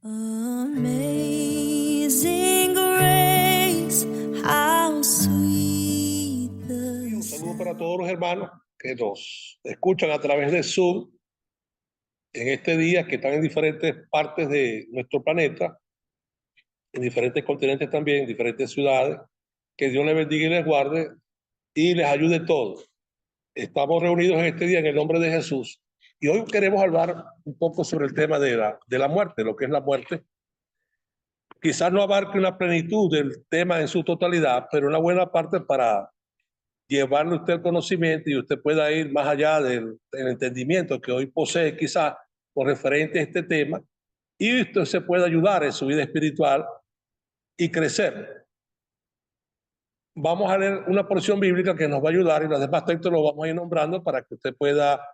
Amazing grace, how sweet the Un saludo para todos los hermanos que nos escuchan a través de Zoom en este día, que están en diferentes partes de nuestro planeta, en diferentes continentes también, en diferentes ciudades. Que Dios les bendiga y les guarde y les ayude a todos. Estamos reunidos en este día en el nombre de Jesús y hoy queremos hablar un poco sobre el tema de la muerte, lo que es la muerte. Quizás no abarque una plenitud del tema en su totalidad, pero una buena parte para llevarle usted el conocimiento y usted pueda ir más allá del entendimiento que hoy posee quizás con referente a este tema, y usted se puede ayudar en su vida espiritual y crecer. Vamos a leer una porción bíblica que nos va a ayudar y los demás textos los vamos a ir nombrando para que usted pueda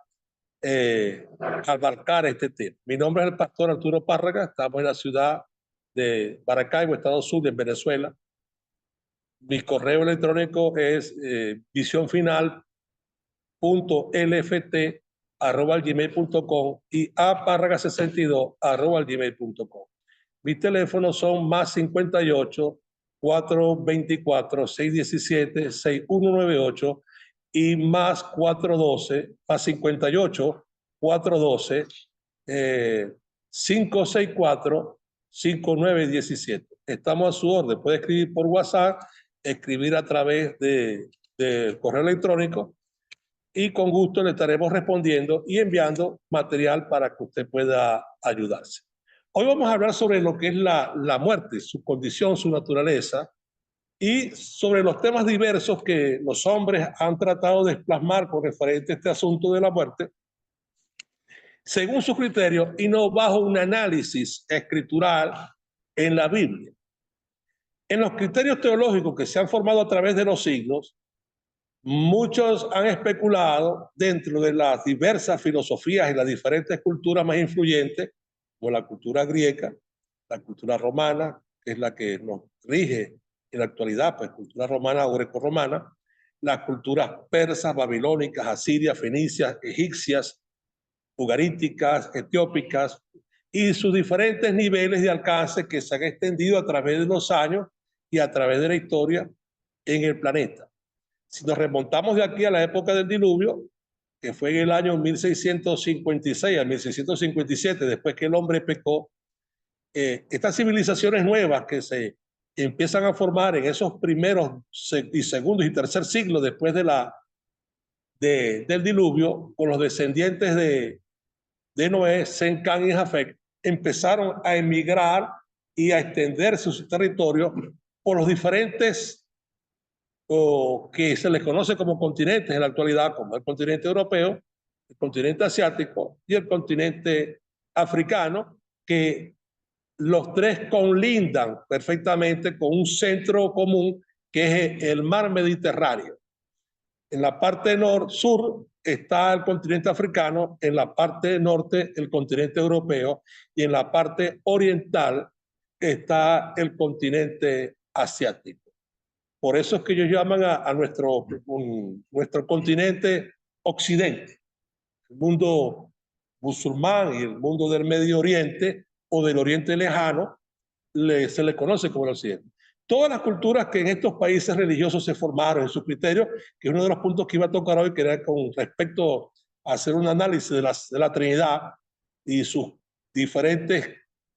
abarcar este tema. Mi nombre es el pastor Arturo Párraga, estamos en la ciudad de Maracaibo, Estado Zulia, en Venezuela. Mi correo electrónico es visionfinal.lft@gmail.com y apárraga62@gmail.com. Mis teléfonos son más 58 424 617 6198 y más 412 más 58 412 564 5917. Estamos a su orden. Puede escribir por WhatsApp, escribir a través de correo electrónico y con gusto le estaremos respondiendo y enviando material para que usted pueda ayudarse. Hoy vamos a hablar sobre lo que es la muerte, su condición, su naturaleza, y sobre los temas diversos que los hombres han tratado de plasmar con referente a este asunto de la muerte, según su criterio y no bajo un análisis escritural en la Biblia. En los criterios teológicos que se han formado a través de los siglos, muchos han especulado dentro de las diversas filosofías y las diferentes culturas más influyentes, como la cultura griega, la cultura romana, que es la que nos rige en la actualidad, pues cultura romana o grecorromana, las culturas persas, babilónicas, asirias, fenicias, egipcias, ugaríticas, etiópicas, y sus diferentes niveles de alcance que se han extendido a través de los años y a través de la historia en el planeta. Si nos remontamos de aquí a la época del diluvio, que fue en el año 1656 a 1657, después que el hombre pecó, estas civilizaciones nuevas que se empiezan a formar en esos primeros y segundos y tercer siglos después del diluvio, con los descendientes de Noé, Sem, Cam y Jafet, empezaron a emigrar y a extender sus territorios por los diferentes o que se les conoce como continentes en la actualidad, como el continente europeo, el continente asiático y el continente africano, que los tres colindan perfectamente con un centro común que es el mar Mediterráneo. En la parte sur está el continente africano, en la parte norte el continente europeo y en la parte oriental está el continente asiático. Por eso es que ellos llaman a nuestro continente Occidente, el mundo musulmán y el mundo del Medio Oriente o del Oriente Lejano, se le conoce como el Occidente. Todas las culturas que en estos países religiosos se formaron en sus criterios, que es uno de los puntos que iba a tocar hoy, que era con respecto a hacer un análisis de la Trinidad y sus diferentes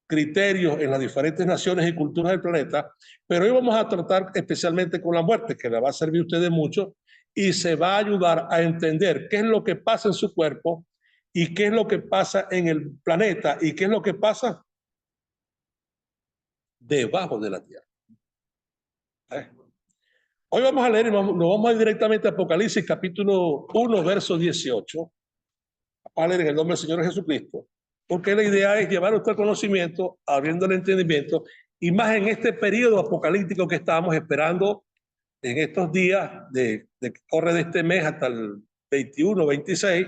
criterios en las diferentes naciones y culturas del planeta, pero hoy vamos a tratar especialmente con la muerte, que le va a servir a ustedes mucho y se va a ayudar a entender qué es lo que pasa en su cuerpo y qué es lo que pasa en el planeta y qué es lo que pasa debajo de la tierra. Hoy vamos a leer y nos vamos a ir directamente a Apocalipsis capítulo 1, verso 18. Vamos a leer en el nombre del Señor Jesucristo, porque la idea es llevar a usted el conocimiento, abriendo el entendimiento, y más en este periodo apocalíptico que estamos esperando en estos días que corre de este mes hasta el 21, 26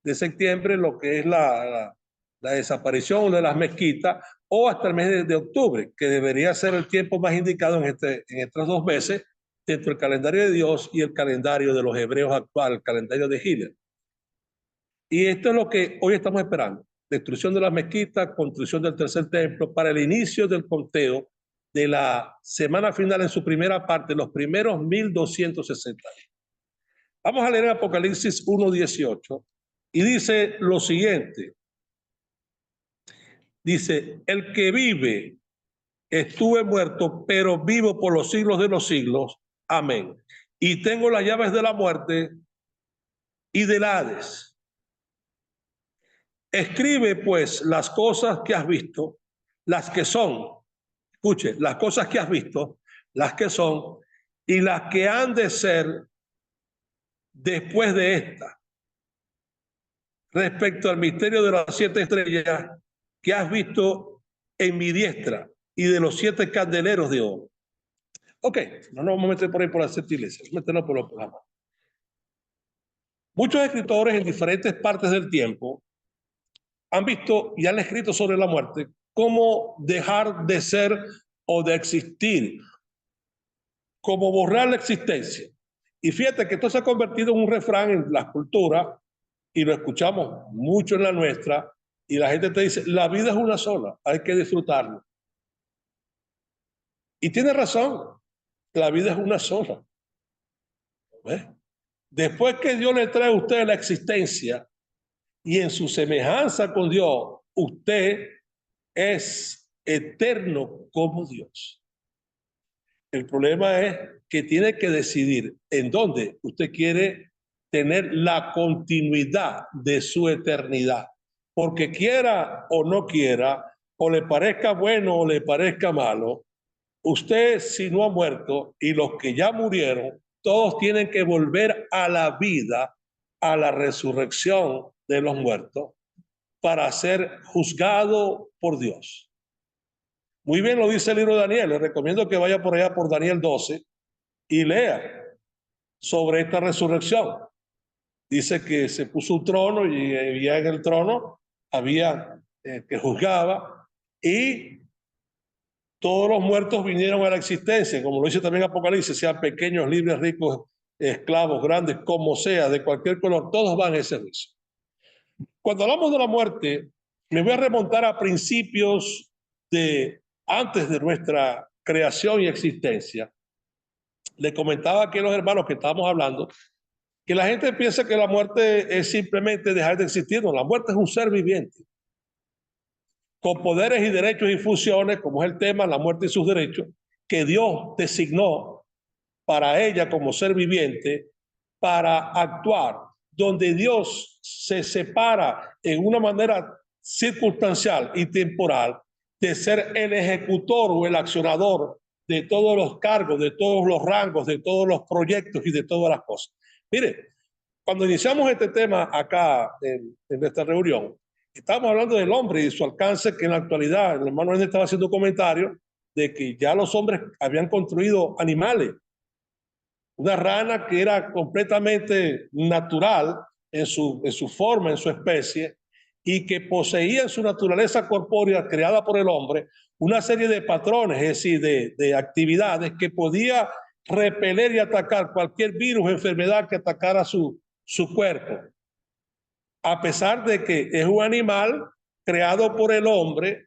de septiembre, lo que es la desaparición de las mezquitas, o hasta el mes de octubre, que debería ser el tiempo más indicado en estos 2 meses, dentro del calendario de Dios y el calendario de los hebreos actual, el calendario de Hitler. Y esto es lo que hoy estamos esperando. destrucción de las mezquitas, construcción del tercer templo, para el inicio del conteo de la semana final en su primera parte, los primeros 1260 días. Vamos a leer Apocalipsis 1:18 y dice lo siguiente. Dice, el que vive, estuve muerto, pero vivo por los siglos de los siglos. Amén. Y tengo las llaves de la muerte y del Hades. Escribe pues las cosas que has visto, las que son, escuche, las cosas que has visto, las que son y las que han de ser después de esta. Respecto al misterio de las 7 estrellas que has visto en mi diestra y de los 7 candeleros de oro. Ok, no nos vamos a meter por ahí por las 7 iglesias, vamos a meternos por los programas. Muchos escritores en diferentes partes del tiempo han visto y han escrito sobre la muerte, cómo dejar de ser o de existir, cómo borrar la existencia. Y fíjate que esto se ha convertido en un refrán en la cultura y lo escuchamos mucho en la nuestra y la gente te dice, la vida es una sola, hay que disfrutarla. Y tiene razón, la vida es una sola. ¿Ves? Después que Dios le trae a usted la existencia y en su semejanza con Dios, usted es eterno como Dios. El problema es que tiene que decidir en dónde usted quiere tener la continuidad de su eternidad. Porque quiera o no quiera, o le parezca bueno o le parezca malo, usted si no ha muerto y los que ya murieron, todos tienen que volver a la vida, a la resurrección de los muertos, para ser juzgado por Dios. Muy bien lo dice el libro de Daniel. Les recomiendo que vaya por allá por Daniel 12 y lea sobre esta resurrección. Dice que se puso un trono y había en el trono, había que juzgaba y todos los muertos vinieron a la existencia, como lo dice también Apocalipsis, sean pequeños, libres, ricos, esclavos, grandes, como sea, de cualquier color, todos van a ese juicio. Cuando hablamos de la muerte, me voy a remontar a principios de antes de nuestra creación y existencia. Le comentaba aquí a los hermanos que estábamos hablando que la gente piensa que la muerte es simplemente dejar de existir. No, la muerte es un ser viviente con poderes y derechos y funciones, como es el tema, la muerte y sus derechos, que Dios designó para ella como ser viviente para actuar, donde Dios se separa en una manera circunstancial y temporal de ser el ejecutor o el accionador de todos los cargos, de todos los rangos, de todos los proyectos y de todas las cosas. Mire, cuando iniciamos este tema acá en esta reunión, estamos hablando del hombre y su alcance, que en la actualidad, el hermano estaba haciendo un comentario de que ya los hombres habían construido animales. Una rana que era completamente natural en su forma, en su especie, y que poseía en su naturaleza corpórea creada por el hombre una serie de patrones, es decir, de actividades que podía repeler y atacar cualquier virus o enfermedad que atacara su cuerpo. A pesar de que es un animal creado por el hombre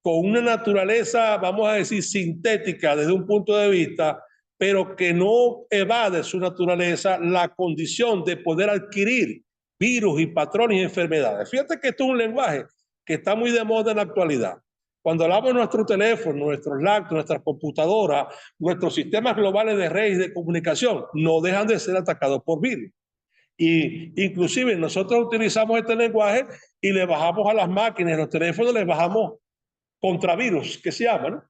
con una naturaleza, vamos a decir, sintética desde un punto de vista, pero que no evade su naturaleza la condición de poder adquirir virus y patrones y enfermedades. Fíjate que esto es un lenguaje que está muy de moda en la actualidad. Cuando hablamos de nuestro teléfono, nuestros laptops, nuestras computadoras, nuestros sistemas globales de redes de comunicación, no dejan de ser atacados por virus. Y inclusive nosotros utilizamos este lenguaje y le bajamos a las máquinas, a los teléfonos, les bajamos contravirus, que se llama, ¿no?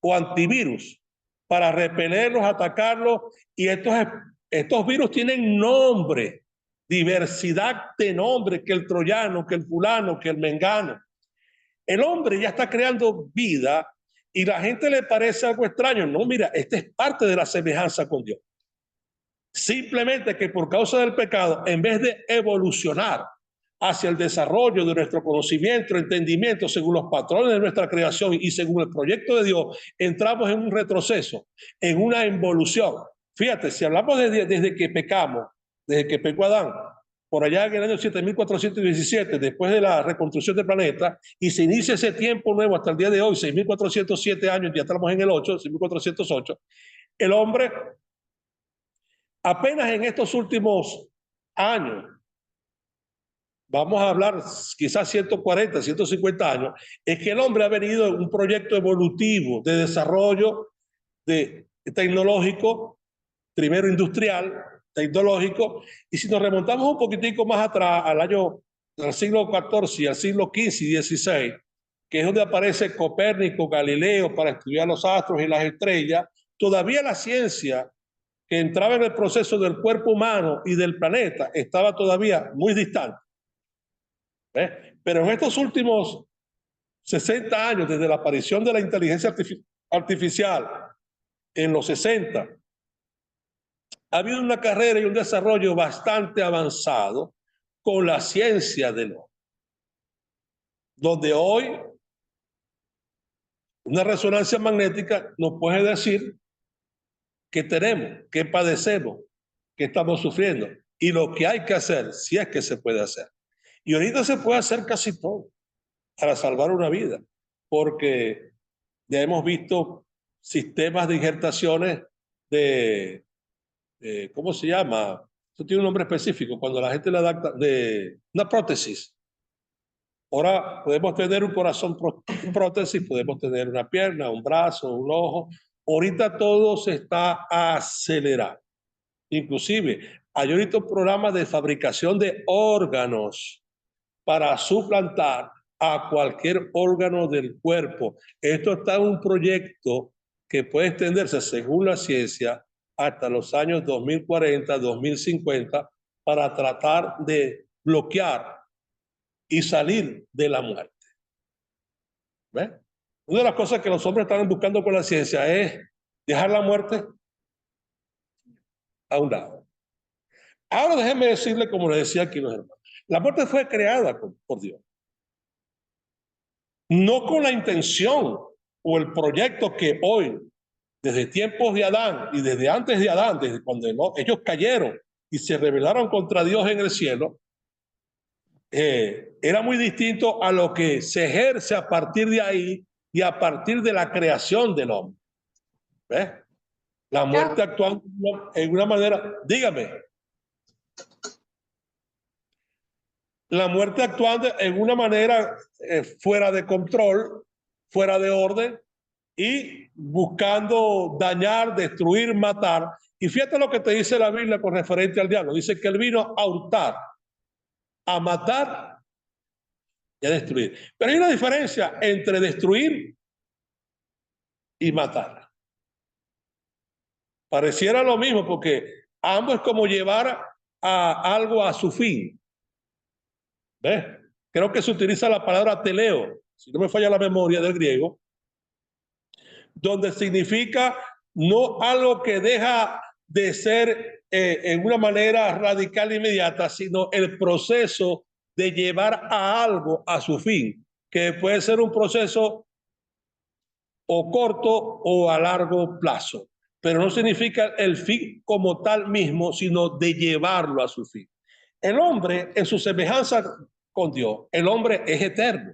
O antivirus, para repelerlos, atacarlos. Y estos virus tienen nombre, diversidad de nombres, que el troyano, que el fulano, que el mengano. El hombre ya está creando vida y la gente le parece algo extraño. No, mira, esta es parte de la semejanza con Dios. Simplemente que por causa del pecado, en vez de evolucionar hacia el desarrollo de nuestro conocimiento, entendimiento, según los patrones de nuestra creación y según el proyecto de Dios, entramos en un retroceso, en una involución. Fíjate, si hablamos desde que pecamos, desde que pecó Adán, por allá en el año 7417, después de la reconstrucción del planeta, y se inicia ese tiempo nuevo hasta el día de hoy, 6407 años, ya estamos en el 8, 6408, el hombre apenas en estos últimos años, vamos a hablar quizás 140, 150 años, es que el hombre ha venido en un proyecto evolutivo de desarrollo tecnológico, primero industrial, tecnológico, y si nos remontamos un poquitico más atrás, al siglo XIV y al siglo XV y XVI, que es donde aparece Copérnico, Galileo, para estudiar los astros y las estrellas, todavía la ciencia que entraba en el proceso del cuerpo humano y del planeta estaba todavía muy distante. ¿Ves? Pero en estos últimos 60 años, desde la aparición de la inteligencia artificial en los 60, ha habido una carrera y un desarrollo bastante avanzado con la ciencia del hombre, donde hoy una resonancia magnética nos puede decir qué tenemos, qué padecemos, qué estamos sufriendo y lo que hay que hacer, si es que se puede hacer. Y ahorita se puede hacer casi todo para salvar una vida, porque ya hemos visto sistemas de injertaciones ¿cómo se llama? Eso tiene un nombre específico, cuando la gente le adapta de una prótesis. Ahora podemos tener un corazón prótesis, podemos tener una pierna, un brazo, un ojo. Ahorita todo se está acelerando. Inclusive hay ahorita un programa de fabricación de órganos para suplantar a cualquier órgano del cuerpo. Esto está en un proyecto que puede extenderse, según la ciencia, hasta los años 2040, 2050, para tratar de bloquear y salir de la muerte. ¿Ves? Una de las cosas que los hombres están buscando con la ciencia es dejar la muerte a un lado. Ahora déjenme decirle, como les decía aquí los hermanos, la muerte fue creada por Dios. No con la intención o el proyecto que hoy, desde tiempos de Adán y desde antes de Adán, desde cuando ellos cayeron y se rebelaron contra Dios en el cielo, era muy distinto a lo que se ejerce a partir de ahí y a partir de la creación del hombre. ¿Ves? La muerte actuando en una manera, dígame, la muerte actuando en una manera fuera de control, fuera de orden y buscando dañar, destruir, matar. Y fíjate lo que te dice la Biblia con referente al diablo. Dice que él vino a hurtar, a matar y a destruir. Pero hay una diferencia entre destruir y matar. Pareciera lo mismo porque ambos es como llevar a algo a su fin. ¿Ves? Creo que se utiliza la palabra teleo, si no me falla la memoria del griego, donde significa no algo que deja de ser en una manera radical e inmediata, sino el proceso de llevar a algo a su fin, que puede ser un proceso o corto o a largo plazo, pero no significa el fin como tal mismo, sino de llevarlo a su fin. El hombre, en su semejanza con Dios, el hombre es eterno.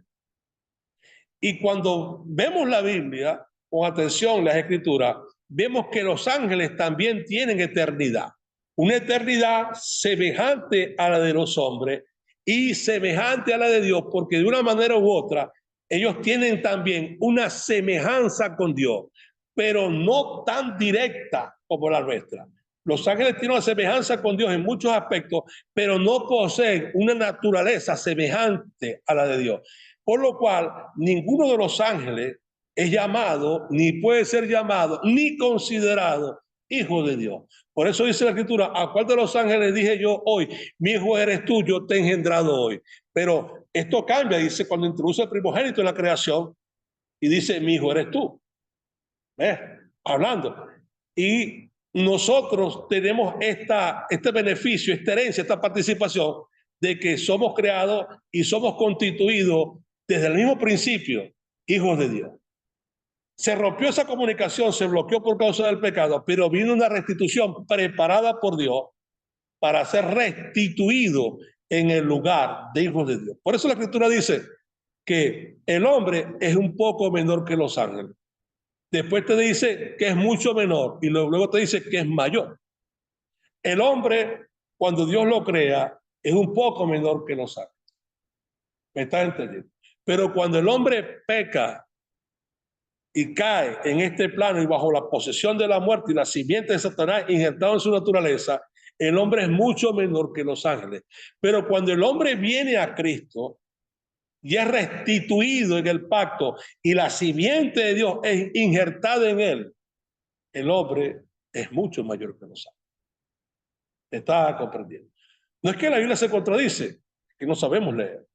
Y cuando vemos la Biblia, con atención las escrituras, vemos que los ángeles también tienen eternidad. Una eternidad semejante a la de los hombres y semejante a la de Dios, porque de una manera u otra, ellos tienen también una semejanza con Dios, pero no tan directa como la nuestra. Los ángeles tienen una semejanza con Dios en muchos aspectos, pero no poseen una naturaleza semejante a la de Dios. Por lo cual, ninguno de los ángeles es llamado, ni puede ser llamado, ni considerado hijo de Dios. Por eso dice la Escritura, ¿a cuál de los ángeles dije yo hoy? Mi hijo eres tú, yo te he engendrado hoy. Pero esto cambia, dice, cuando introduce el primogénito en la creación, y dice, mi hijo eres tú. ¿Ves? Hablando. Y nosotros tenemos este beneficio, esta herencia, esta participación de que somos creados y somos constituidos desde el mismo principio hijos de Dios. Se rompió esa comunicación, se bloqueó por causa del pecado, pero vino una restitución preparada por Dios para ser restituido en el lugar de hijos de Dios. Por eso la Escritura dice que el hombre es un poco menor que los ángeles. Después te dice que es mucho menor y luego te dice que es mayor. El hombre, cuando Dios lo crea, es un poco menor que los ángeles. ¿Me estás entendiendo? Pero cuando el hombre peca y cae en este plano y bajo la posesión de la muerte y la simiente de Satanás injertado en su naturaleza, el hombre es mucho menor que los ángeles. Pero cuando el hombre viene a Cristo y es restituido en el pacto y la simiente de Dios es injertada en él, el hombre es mucho mayor que los ángeles. ¿Está comprendiendo? No es que la Biblia se contradice, es que no sabemos leer,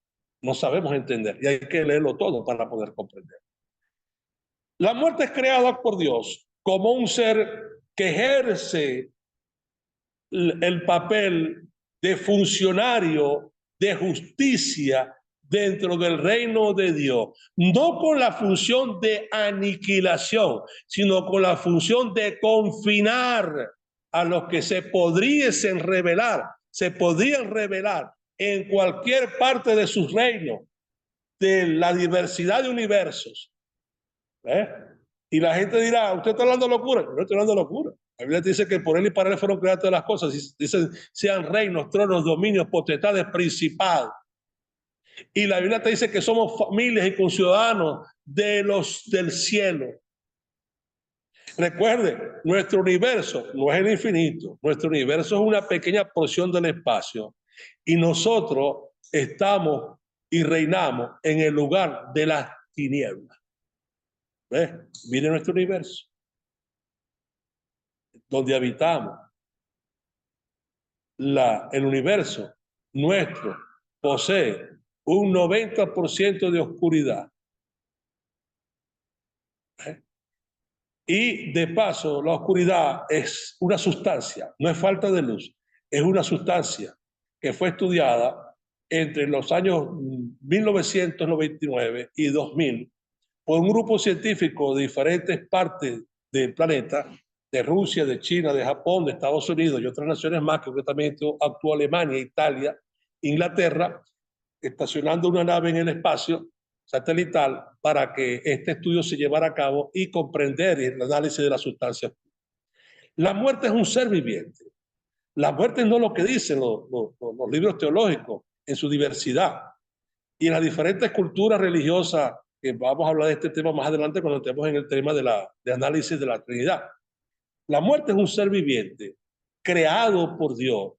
no sabemos entender y hay que leerlo todo para poder comprender. La muerte es creada por Dios como un ser que ejerce el papel de funcionario de justicia dentro del reino de Dios, no con la función de aniquilación, sino con la función de confinar a los que se podrían rebelar en cualquier parte de sus reinos, de la diversidad de universos. Y la gente dirá, usted está hablando locura. No estoy hablando locura. La Biblia dice que por él y para él fueron creadas todas las cosas. Dicen, sean reinos, tronos, dominios, potestades, principados. Y la Biblia te dice que somos familias y conciudadanos de los del cielo. Recuerde, nuestro universo no es el infinito. Nuestro universo es una pequeña porción del espacio. Y nosotros estamos y reinamos en el lugar de las tinieblas. ¿Ves? Mire nuestro universo, donde habitamos. El universo nuestro posee un 90% de oscuridad. Y de paso, la oscuridad es una sustancia, no es falta de luz, es una sustancia que fue estudiada entre los años 1999 y 2000 por un grupo científico de diferentes partes del planeta, de Rusia, de China, de Japón, de Estados Unidos y otras naciones más, que también actuó Alemania, Italia, Inglaterra, estacionando una nave en el espacio satelital para que este estudio se llevara a cabo y comprender el análisis de las sustancias. La muerte es un ser viviente. La muerte no es lo que dicen los libros teológicos en su diversidad y en las diferentes culturas religiosas, que vamos a hablar de este tema más adelante cuando estemos en el tema de análisis de la Trinidad. La muerte es un ser viviente creado por Dios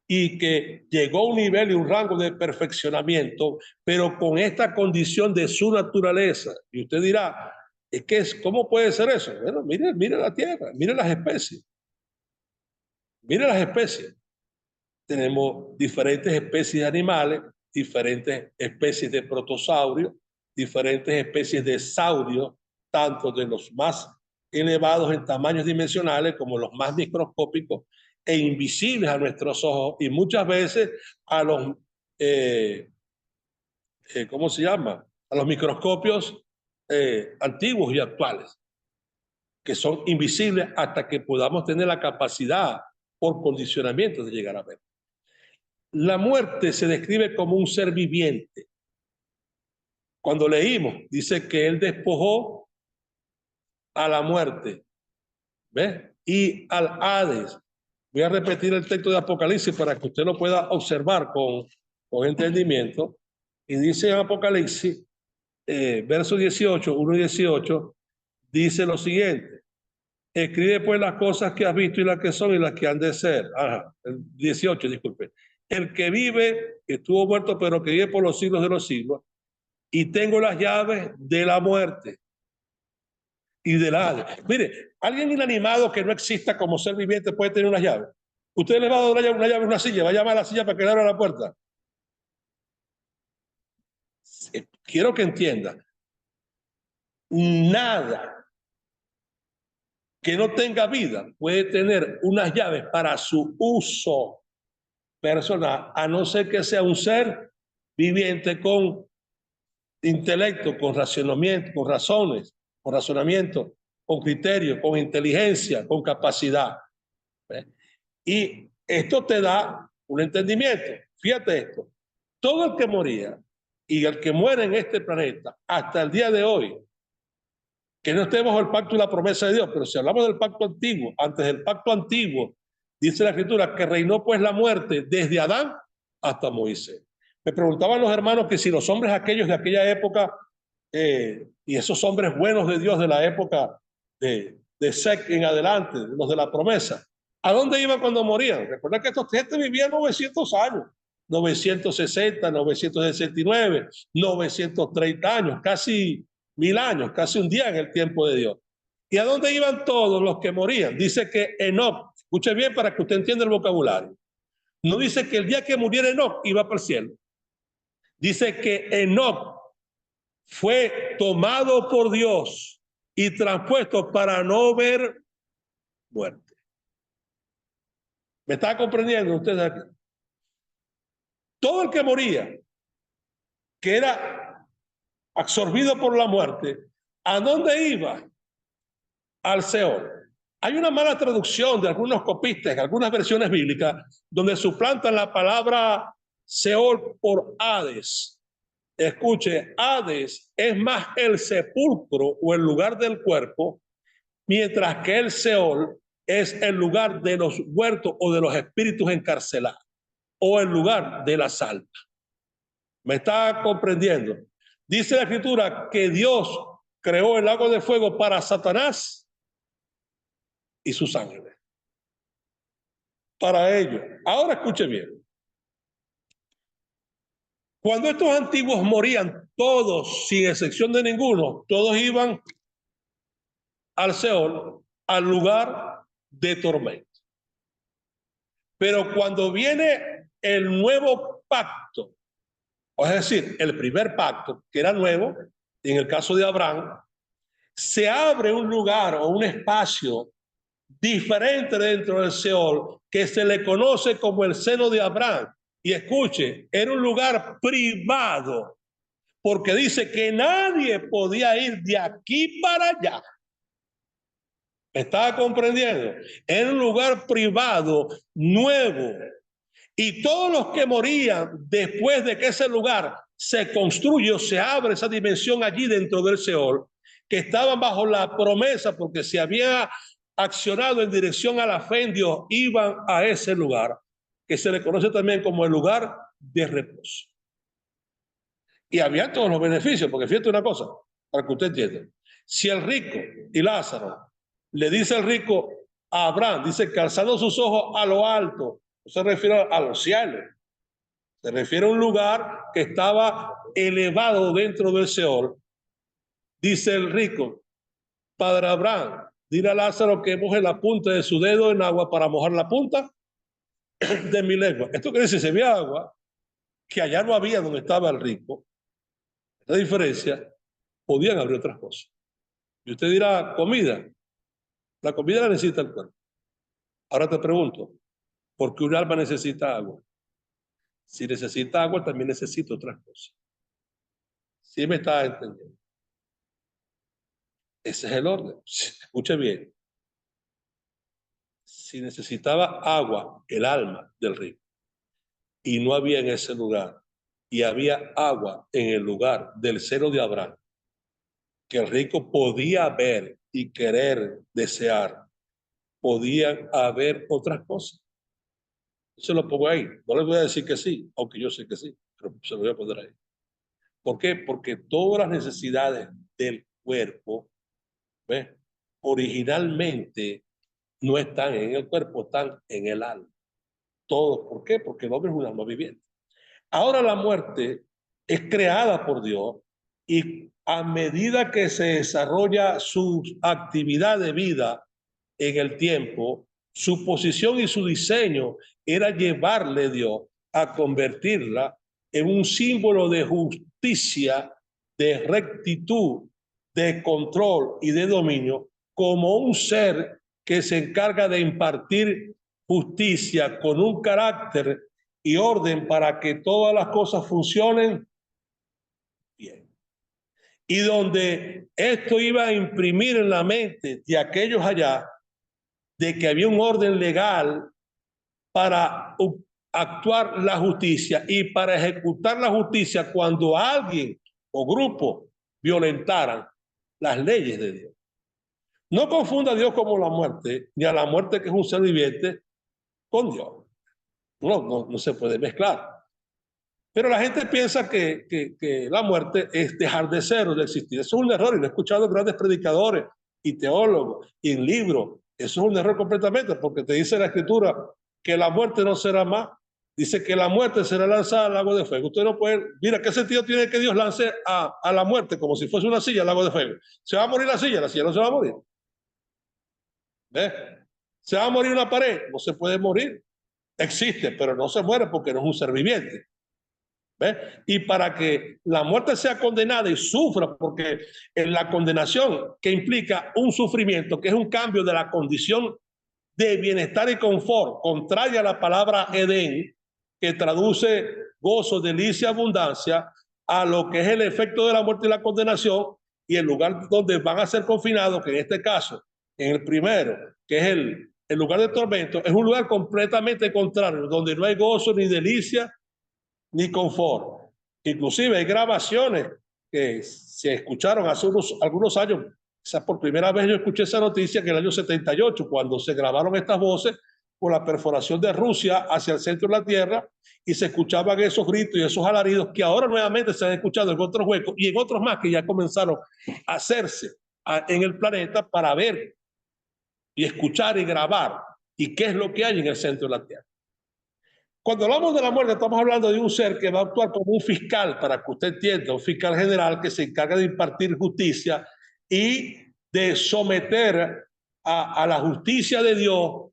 y que llegó a un nivel y un rango de perfeccionamiento, pero con esta condición de su naturaleza. Y usted dirá, ¿cómo puede ser eso? Bueno, mire la tierra, mire las especies. Mire las especies. Tenemos diferentes especies de animales, diferentes especies de protosaurios, diferentes especies de saurios, tanto de los más elevados en tamaños dimensionales como los más microscópicos e invisibles a nuestros ojos y muchas veces a los, ¿cómo se llama? A los microscopios antiguos y actuales, que son invisibles hasta que podamos tener la capacidad por condicionamiento de llegar a ver. La muerte se describe como un ser viviente. Cuando leímos, dice que él despojó a la muerte, ¿ves? Y al Hades. Voy a repetir el texto de Apocalipsis para que usted lo pueda observar con entendimiento. Y dice en Apocalipsis, verso 18, 1 y 18, dice lo siguiente. Escribe pues las cosas que has visto y las que son y las que han de ser. Ajá, el 18, disculpe. El que vive, que estuvo muerto, pero que vive por los siglos de los siglos, y tengo las llaves de la muerte y del Hades. Mire, alguien inanimado que no exista como ser viviente puede tener unas llaves. Usted le va a dar una llave a una silla, va a llamar a la silla para que le abra la puerta. Quiero que entienda, nada que no tenga vida puede tener unas llaves para su uso personal, a no ser que sea un ser viviente con intelecto, con racionamiento, con razones, con razonamiento, con criterio, con inteligencia, con capacidad. Y Esto te da un entendimiento. Fíjate esto. Todo el que moría y el que muere en este planeta hasta el día de hoy, que no esté bajo el pacto y la promesa de Dios, pero si hablamos del pacto antiguo, antes del pacto antiguo, dice la Escritura que reinó pues la muerte desde Adán hasta Moisés. Me preguntaban los hermanos que si los hombres aquellos de aquella época y esos hombres buenos de Dios de la época de Sec en adelante, los de la promesa, ¿a dónde iban cuando morían? Recuerda que estos gente vivían 900 años, 960, 969, 930 años, casi 1000 años, casi un día en el tiempo de Dios. ¿Y a dónde iban todos los que morían? Dice que Enoc, escuche bien para que usted entienda el vocabulario, no dice que el día que muriera Enoc iba para el cielo. Dice que Enoc fue tomado por Dios y transpuesto para no ver muerte. ¿Me está comprendiendo usted aquí? Todo el que moría, que era absorbido por la muerte, ¿a dónde iba? Al Seol. Hay una mala traducción de algunos copistas, en algunas versiones bíblicas, donde suplantan la palabra Seol por Hades. Escuche, Hades es más el sepulcro o el lugar del cuerpo, mientras que el Seol es el lugar de los muertos o de los espíritus encarcelados, o el lugar de las almas. ¿Me está comprendiendo? Dice la Escritura que Dios creó el lago de fuego para Satanás y sus ángeles. Para ellos. Ahora escuche bien. Cuando estos antiguos morían, todos, sin excepción de ninguno, todos iban al Seol, al lugar de tormento. Pero cuando viene el nuevo pacto, es decir, el primer pacto, que era nuevo, en el caso de Abraham, se abre un lugar o un espacio diferente dentro del Seol que se le conoce como el seno de Abraham. Y escuche, era un lugar privado, porque dice que nadie podía ir de aquí para allá. ¿Me estaba comprendiendo? Era un lugar privado, nuevo. Y todos los que morían después de que ese lugar se construye o se abre esa dimensión allí dentro del Seol, que estaban bajo la promesa porque se había accionado en dirección a la fe en Dios, iban a ese lugar, que se le conoce también como el lugar de reposo. Y había todos los beneficios, porque fíjate una cosa, para que usted entienda. Si el rico y Lázaro le dice al rico a Abraham, dice que alzando sus ojos a lo alto, no se refiere a los cielos, se refiere a un lugar que estaba elevado dentro del Seol. Dice el rico, Padre Abraham, dile a Lázaro que moje la punta de su dedo en agua para mojar la punta de mi lengua. Esto quiere decir, si había agua, que allá no había donde estaba el rico. La diferencia, podían abrir otras cosas. Y usted dirá, comida. La comida la necesita el cuerpo. Ahora te pregunto, ¿por qué un alma necesita agua? Si necesita agua, también necesita otras cosas. ¿Sí me está entendiendo? Ese es el orden. Escuche bien. Si necesitaba agua, el alma del rico, y no había en ese lugar, y había agua en el lugar del seno de Abraham, que el rico podía ver y querer, desear, podían haber otras cosas. Se lo pongo ahí. No les voy a decir que sí, aunque yo sé que sí, pero se lo voy a poner ahí. ¿Por qué? Porque todas las necesidades del cuerpo, ¿ves? Originalmente no están en el cuerpo, están en el alma. Todos. ¿Por qué? Porque el hombre es un alma viviente. Ahora la muerte es creada por Dios y a medida que se desarrolla su actividad de vida en el tiempo, su posición y su diseño era llevarle Dios a convertirla en un símbolo de justicia, de rectitud, de control y de dominio, como un ser que se encarga de impartir justicia con un carácter y orden para que todas las cosas funcionen bien. Y donde esto iba a imprimir en la mente de aquellos allá de que había un orden legal para actuar la justicia y para ejecutar la justicia cuando alguien o grupo violentaran las leyes de Dios. No confunda a Dios como la muerte, ni a la muerte, que es un ser viviente, con Dios. No se puede mezclar. Pero la gente piensa que la muerte es dejar de ser o de existir. Eso es un error, y lo he escuchado en grandes predicadores y teólogos y en libros. Eso es un error completamente, porque te dice la Escritura que la muerte no será más. Dice que la muerte será lanzada al lago de fuego. Usted no puede... Mira, ¿qué sentido tiene que Dios lance a la muerte como si fuese una silla al lago de fuego? ¿Se va a morir la silla? La silla no se va a morir. ¿Ves? ¿Se va a morir una pared? No se puede morir. Existe, pero no se muere porque no es un ser viviente. ¿Ves? Y para que la muerte sea condenada y sufra, porque en la condenación, que implica un sufrimiento, que es un cambio de la condición de bienestar y confort, contraria a la palabra Edén, que traduce gozo, delicia, abundancia, a lo que es el efecto de la muerte y la condenación, y el lugar donde van a ser confinados, que en este caso, en el primero, que es el lugar de tormento, es un lugar completamente contrario, donde no hay gozo ni delicia ni confort. Inclusive hay grabaciones que se escucharon hace algunos años. Quizás por primera vez yo escuché esa noticia en el año 78, cuando se grabaron estas voces por la perforación de Rusia hacia el centro de la Tierra, y se escuchaban esos gritos y esos alaridos que ahora nuevamente se han escuchado en otros huecos y en otros más que ya comenzaron a hacerse en el planeta para ver y escuchar y grabar y qué es lo que hay en el centro de la Tierra. Cuando hablamos de la muerte, estamos hablando de un ser que va a actuar como un fiscal, para que usted entienda, un fiscal general que se encarga de impartir justicia y de someter a la justicia de Dios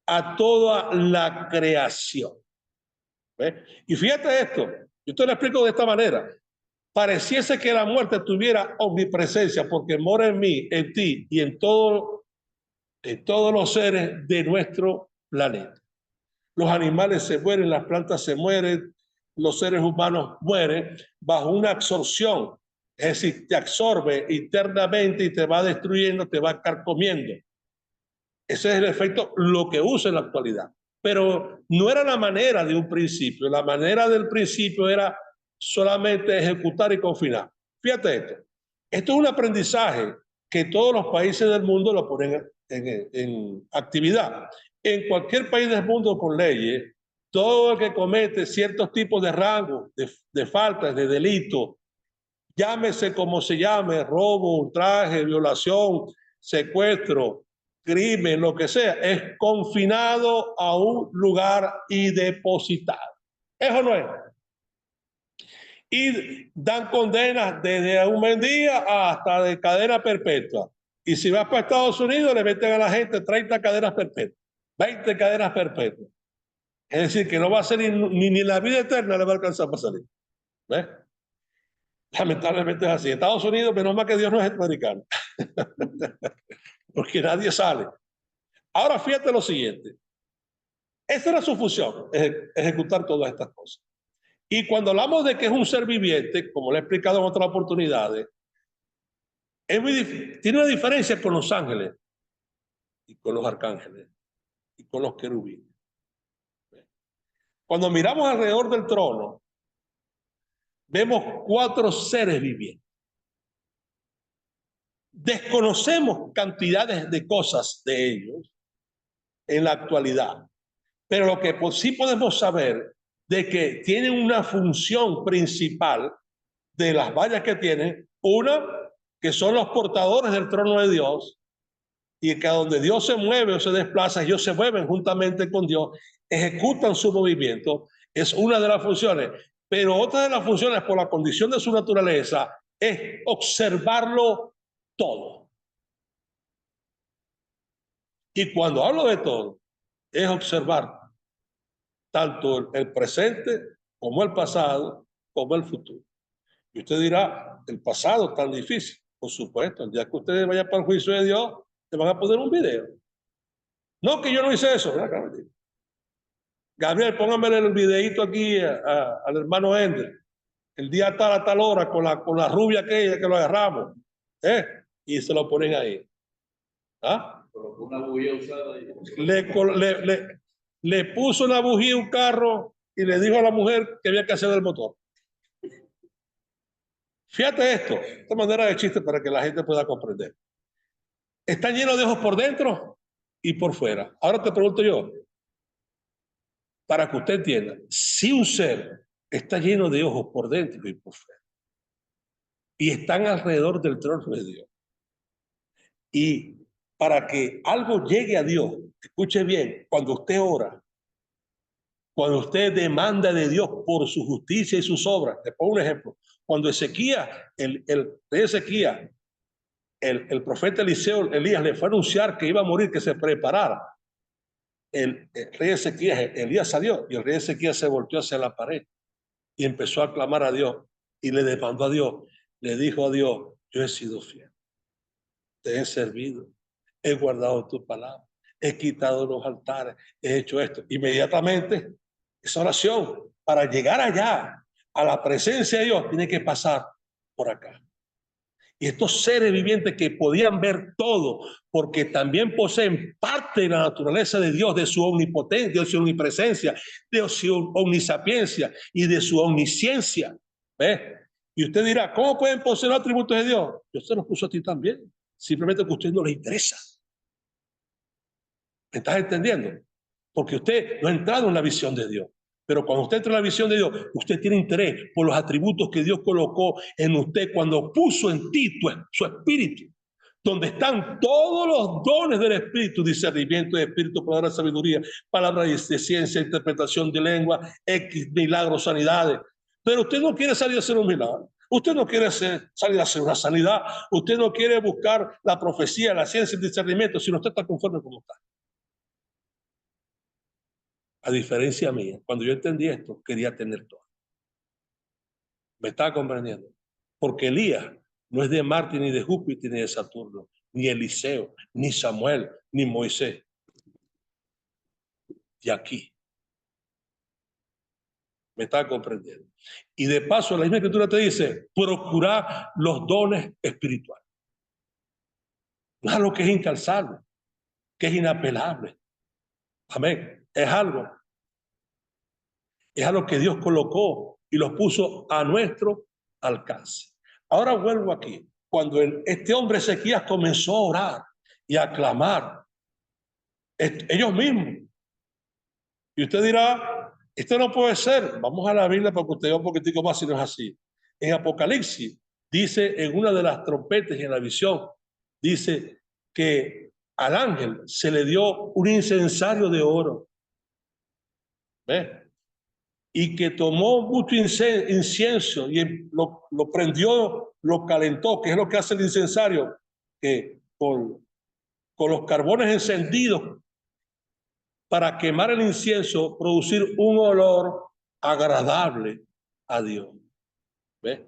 a toda la creación. ¿Ves? Y fíjate esto, yo te lo explico de esta manera. Pareciese que la muerte tuviera omnipresencia, porque mora en mí, en ti y en todos los seres de nuestro planeta. Los animales se mueren, las plantas se mueren, los seres humanos mueren bajo una absorción. Es decir, te absorbe internamente y te va destruyendo, te va carcomiendo. Ese es el efecto, lo que usa en la actualidad. Pero no era la manera de un principio. La manera del principio era solamente ejecutar y confinar. Fíjate esto. Esto es un aprendizaje que todos los países del mundo lo ponen en actividad. En cualquier país del mundo con leyes, todo el que comete ciertos tipos de rangos, de faltas, de delitos, llámese como se llame, robo, ultraje, violación, secuestro, crimen, lo que sea, es confinado a un lugar y depositado. ¿Eso no es? Y dan condenas desde un buen día hasta de cadena perpetua. Y si vas para Estados Unidos, le meten a la gente 30 cadenas perpetuas, 20 cadenas perpetuas. Es decir, que no va a ser ni la vida eterna le va a alcanzar para salir. ¿Ves? Lamentablemente es así. Estados Unidos, menos mal que Dios no es americano. Porque nadie sale. Ahora fíjate lo siguiente. Esa era su función, ejecutar todas estas cosas. Y cuando hablamos de que es un ser viviente, como le he explicado en otras oportunidades, tiene una diferencia con los ángeles y con los arcángeles y con los querubines. Cuando miramos alrededor del trono, vemos 4 seres vivientes. Desconocemos cantidades de cosas de ellos en la actualidad, pero lo que sí podemos saber de que tienen una función principal de las vallas que tienen, una, que son los portadores del trono de Dios, y que a donde Dios se mueve o se desplaza, ellos se mueven juntamente con Dios, ejecutan su movimiento, es una de las funciones. Pero otra de las funciones, por la condición de su naturaleza, es observarlo todo. Y cuando hablo de todo, es observar tanto el presente como el pasado, como el futuro. Y usted dirá, el pasado es tan difícil. Por supuesto, el día que ustedes vayan para el juicio de Dios, te van a poner un video. No, que yo no hice eso. Gabriel, póngame el videito aquí al hermano Ender. El día tal a tal hora con la rubia aquella que lo agarramos. Y se lo ponen ahí. ¿Ah? Una bulla usada. le puso una bujía a un carro y le dijo a la mujer que había que hacer el motor. Fíjate esto, esta manera de chiste para que la gente pueda comprender. Está lleno de ojos por dentro y por fuera. Ahora te pregunto yo, para que usted entienda, si un ser está lleno de ojos por dentro y por fuera, y están alrededor del trono de Dios, y para que algo llegue a Dios, escuche bien, cuando usted ora, cuando usted demanda de Dios por su justicia y sus obras, te pongo un ejemplo, cuando Ezequías, el rey Ezequías, el profeta Eliseo, Elías le fue a anunciar que iba a morir, que se preparara. El rey Ezequías, Elías salió y el rey Ezequías se volteó hacia la pared y empezó a clamar a Dios y le demandó a Dios, le dijo a Dios, yo he sido fiel, te he servido, he guardado tu palabra, he quitado los altares, he hecho esto. Inmediatamente, esa oración, para llegar allá, a la presencia de Dios, tiene que pasar por acá. Y estos seres vivientes que podían ver todo, porque también poseen parte de la naturaleza de Dios, de su omnipotencia, de su omnipresencia, de su omnisapiencia y de su omnisciencia. ¿Ves? Y usted dirá, ¿cómo pueden poseer los atributos de Dios? Dios se los puso a ti también, simplemente que a usted no le interesa. ¿Me estás entendiendo? Porque usted no ha entrado en la visión de Dios. Pero cuando usted entra en la visión de Dios, usted tiene interés por los atributos que Dios colocó en usted cuando puso en ti su espíritu, donde están todos los dones del espíritu, discernimiento de espíritu, palabra de sabiduría, palabra de ciencia, interpretación de lengua, X, milagros, sanidades. Pero usted no quiere salir a hacer un milagro. Usted no quiere salir a hacer una sanidad. Usted no quiere buscar la profecía, la ciencia, el discernimiento, sino usted está conforme como está. A diferencia mía, cuando yo entendí esto, quería tener todo. ¿Me está comprendiendo? Porque Elías no es de Marte, ni de Júpiter, ni de Saturno, ni Eliseo, ni Samuel, ni Moisés. De aquí. ¿Me está comprendiendo? Y de paso, la misma escritura te dice, procurar los dones espirituales. No es algo que es incalzable, que es inapelable. Amén. Es algo que Dios colocó y los puso a nuestro alcance. Ahora vuelvo aquí. Cuando este hombre Ezequías comenzó a orar y a clamar, ellos mismos. Y usted dirá, esto no puede ser. Vamos a la Biblia para que usted vea un poquitico más si no es así. En Apocalipsis dice en una de las trompetas y en la visión, dice que al ángel se le dio un incensario de oro. ¿Ves? Y que tomó mucho incienso y lo prendió, lo calentó, que es lo que hace el incensario, que con los carbones encendidos para quemar el incienso, producir un olor agradable a Dios. ¿Ves?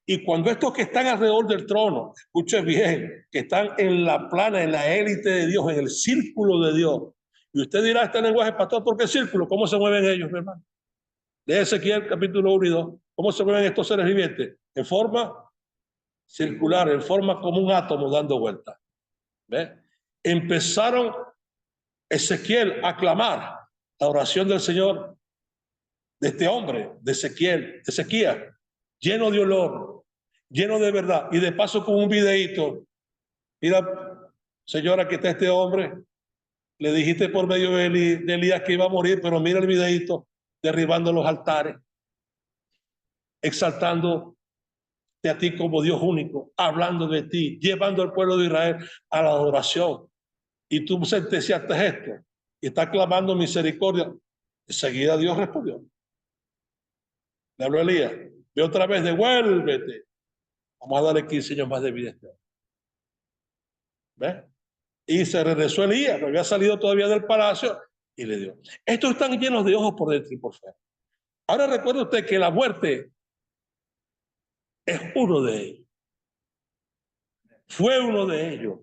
Y cuando estos que están alrededor del trono, escuchen bien, que están en la plana, en la élite de Dios, en el círculo de Dios, y usted dirá, este lenguaje, pastor, ¿por qué círculo? ¿Cómo se mueven ellos, mi hermano? De Ezequiel capítulo 1 y 2. ¿Cómo se mueven estos seres vivientes? En forma circular, en forma como un átomo dando vueltas. ¿Ves? Empezaron Ezequiel a clamar la oración del Señor, de este hombre, de Ezequías, lleno de olor, lleno de verdad. Y de paso con un videíto. Mira, señora, aquí está este hombre. Le dijiste por medio de Elías que iba a morir, pero mira el videíto, derribando los altares, exaltando a ti como Dios único, hablando de ti, llevando al pueblo de Israel a la adoración. Y tú sentenciaste esto y estás clamando misericordia. Enseguida Dios respondió. Le habló Elías, ve otra vez, devuélvete. Vamos a darle 15 años más de vida. ¿Ves? Y se regresó Elías, no había salido todavía del palacio y le dio. Estos están llenos de ojos por dentro y por fuera. Ahora recuerde usted que la muerte es uno de ellos. Fue uno de ellos.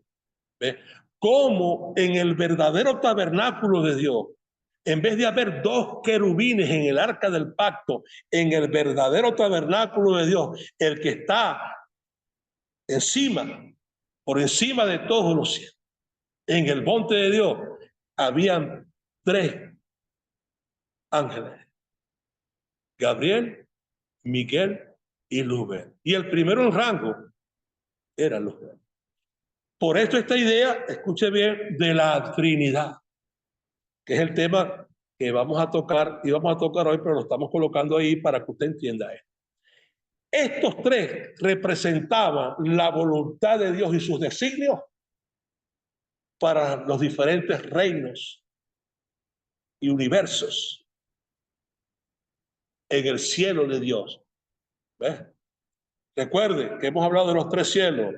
¿Ves? Como en el verdadero tabernáculo de Dios, en vez de haber dos querubines en el arca del pacto, en el verdadero tabernáculo de Dios, el que está encima, por encima de todos los cielos, en el monte de Dios, habían tres ángeles: Gabriel, Miguel y Luzbel. Y el primero en rango era Luzbel. Por esto esta idea, escuche bien, de la Trinidad, que es el tema que vamos a tocar y vamos a tocar hoy, pero lo estamos colocando ahí para que usted entienda esto. Estos tres representaban la voluntad de Dios y sus designios para los diferentes reinos y universos en el cielo de Dios. ¿Ves? Recuerde que hemos hablado de los tres cielos: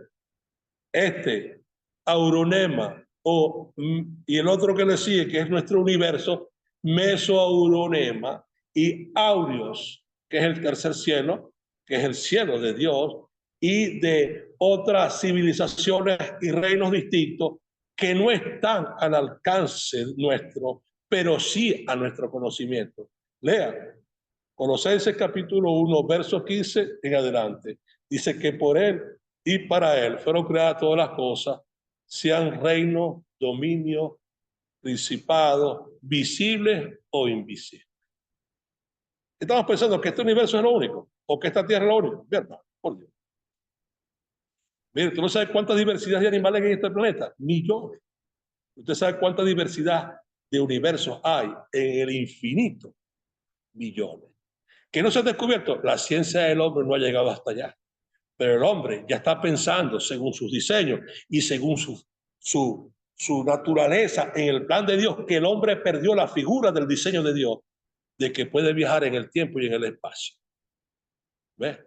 Auronema, y el otro que le sigue, que es nuestro universo, Mesoauronema, y Aureos, que es el tercer cielo, que es el cielo de Dios, y de otras civilizaciones y reinos distintos que no están al alcance nuestro, pero sí a nuestro conocimiento. Lean Colosenses capítulo 1, verso 15 en adelante. Dice que por él y para él fueron creadas todas las cosas, sean reinos, dominios, principados, visibles o invisibles. Estamos pensando que este universo es lo único, o que esta tierra es lo único. ¿Verdad? Por Dios. Mire, ¿tú no sabes cuánta diversidad de animales hay en este planeta? Millones. ¿Usted sabe cuánta diversidad de universos hay en el infinito? Millones. ¿Que no se ha descubierto? La ciencia del hombre no ha llegado hasta allá. Pero el hombre ya está pensando según sus diseños y según su naturaleza en el plan de Dios, que el hombre perdió la figura del diseño de Dios, de que puede viajar en el tiempo y en el espacio. ¿Ves?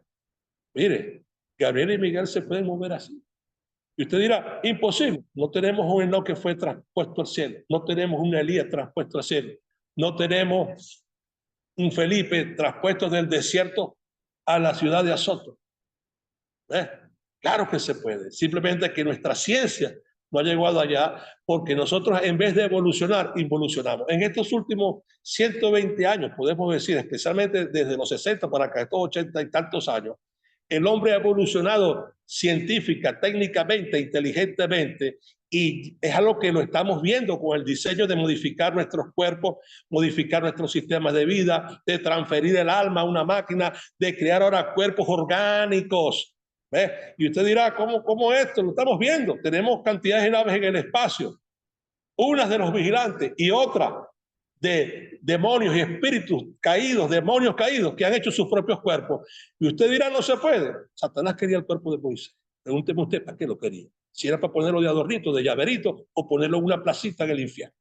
Mire, Gabriel y Miguel se pueden mover así. Y usted dirá, imposible. No tenemos un Enoc que fue traspuesto al cielo. No tenemos un Elías traspuesto al cielo. No tenemos un Felipe traspuesto del desierto a la ciudad de Azoto. ¿Eh? Claro que se puede, simplemente que nuestra ciencia no ha llegado allá, porque nosotros en vez de evolucionar, involucionamos. En estos últimos 120 años, podemos decir, especialmente desde los 60 para acá, estos 80 y tantos años, el hombre ha evolucionado científica, técnicamente, inteligentemente, y es algo que lo estamos viendo con el diseño de modificar nuestros cuerpos, modificar nuestros sistemas de vida, de transferir el alma a una máquina, de crear ahora cuerpos orgánicos. ¿Ves? Y usted dirá, ¿cómo esto? Lo estamos viendo. Tenemos cantidades de naves en el espacio, unas de los vigilantes y otras de demonios y espíritus caídos, demonios caídos que han hecho sus propios cuerpos. Y usted dirá, no se puede. Satanás quería el cuerpo de Moisés. Pregúnteme usted para qué lo quería. Si era para ponerlo de adornito, de llaverito, o ponerlo en una placita en el infierno.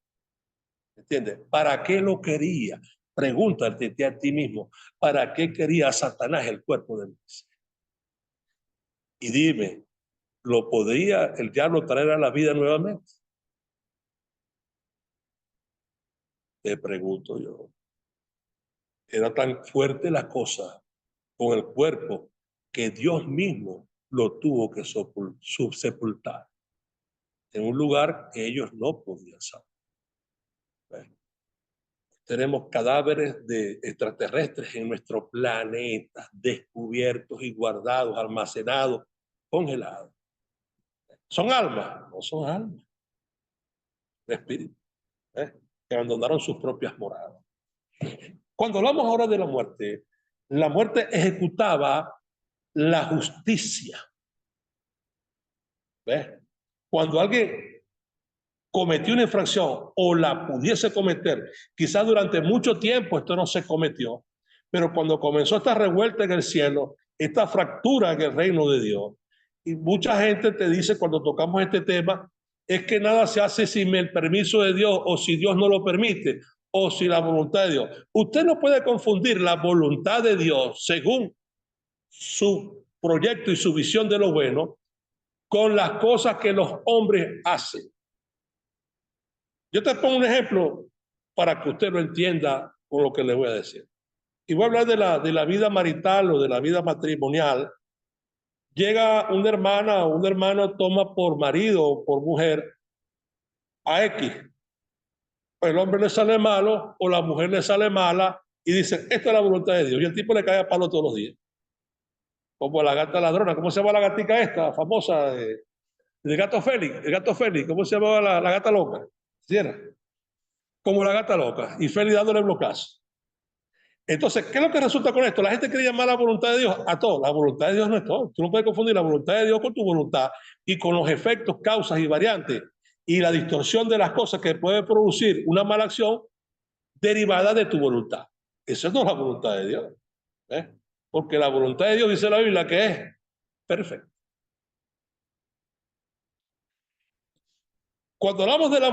¿Entiendes? ¿Para qué lo quería? Pregúntate a ti mismo, ¿para qué quería Satanás el cuerpo de Moisés? Y dime, ¿lo podría el diablo traer a la vida nuevamente? Te pregunto yo. Era tan fuerte la cosa con el cuerpo que Dios mismo lo tuvo que sepultar en un lugar que ellos no podían saber. Bueno, tenemos cadáveres de extraterrestres en nuestro planeta, descubiertos y guardados, almacenados, congelados. ¿Son almas? No son almas. De espíritu. Que abandonaron sus propias moradas. Cuando hablamos ahora de la muerte ejecutaba la justicia. ¿Ves? Cuando alguien cometió una infracción o la pudiese cometer, quizás durante mucho tiempo esto no se cometió, pero cuando comenzó esta revuelta en el cielo, esta fractura en el reino de Dios, y mucha gente te dice cuando tocamos este tema, es que nada se hace sin el permiso de Dios o si Dios no lo permite o sin la voluntad de Dios. Usted no puede confundir la voluntad de Dios según su proyecto y su visión de lo bueno con las cosas que los hombres hacen. Yo te pongo un ejemplo para que usted lo entienda con lo que le voy a decir. Y voy a hablar de la vida marital o de la vida matrimonial. Llega una hermana o un hermano toma por marido o por mujer a X. El hombre le sale malo o la mujer le sale mala y dice, esta es la voluntad de Dios. Y el tipo le cae a palo todos los días. Como la gata ladrona. ¿Cómo se llama la gatica esta famosa? El gato Félix. El gato Félix. ¿Cómo se llamaba la gata loca? ¿Sí era? Como la gata loca. Y Félix dándole blocazo. Entonces, ¿qué es lo que resulta con esto? La gente quiere llamar la voluntad de Dios a todo. La voluntad de Dios no es todo. Tú no puedes confundir la voluntad de Dios con tu voluntad y con los efectos, causas y variantes y la distorsión de las cosas que puede producir una mala acción derivada de tu voluntad. Esa no es la voluntad de Dios. ¿Eh? Porque la voluntad de Dios, dice la Biblia, que es perfecta. Cuando hablamos de la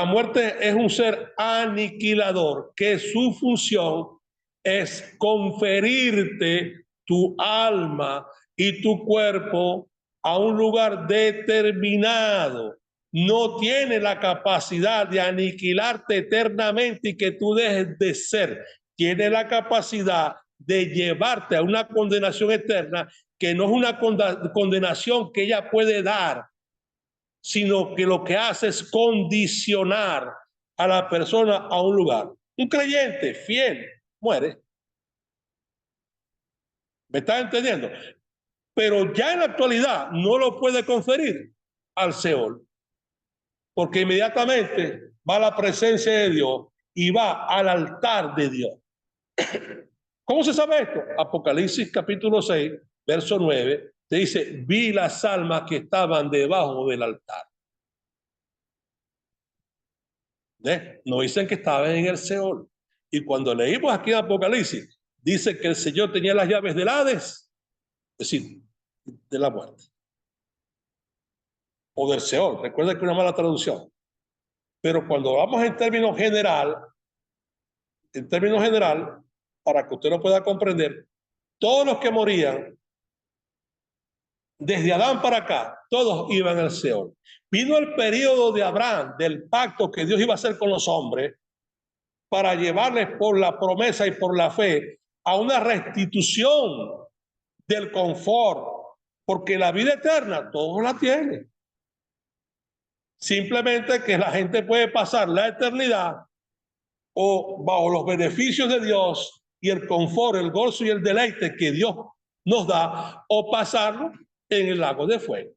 muerte es un ser aniquilador, que su función es conferirte tu alma y tu cuerpo a un lugar determinado. No tiene la capacidad de aniquilarte eternamente y que tú dejes de ser. Tiene la capacidad de llevarte a una condenación eterna, que no es una condenación que ella puede dar, sino que lo que hace es condicionar a la persona a un lugar. Un creyente fiel muere. ¿Me estás entendiendo? Pero ya en la actualidad no lo puede conferir al Seol, porque inmediatamente va a la presencia de Dios y va al altar de Dios. ¿Cómo se sabe esto? Apocalipsis capítulo 6, verso 9, te dice, vi las almas que estaban debajo del altar. No dicen que estaban en el Seol. Y cuando leímos aquí en Apocalipsis, dice que el Señor tenía las llaves del Hades, es decir, de la muerte. O del Seol, recuerda que es una mala traducción. Pero cuando vamos en términos general, para que usted lo pueda comprender, todos los que morían, desde Adán para acá, todos iban al Seol. Vino el periodo de Abraham, del pacto que Dios iba a hacer con los hombres, para llevarles por la promesa y por la fe a una restitución del confort, porque la vida eterna todos la tienen. Simplemente que la gente puede pasar la eternidad o bajo los beneficios de Dios y el confort, el gozo y el deleite que Dios nos da, o pasarlo en el lago de fuego.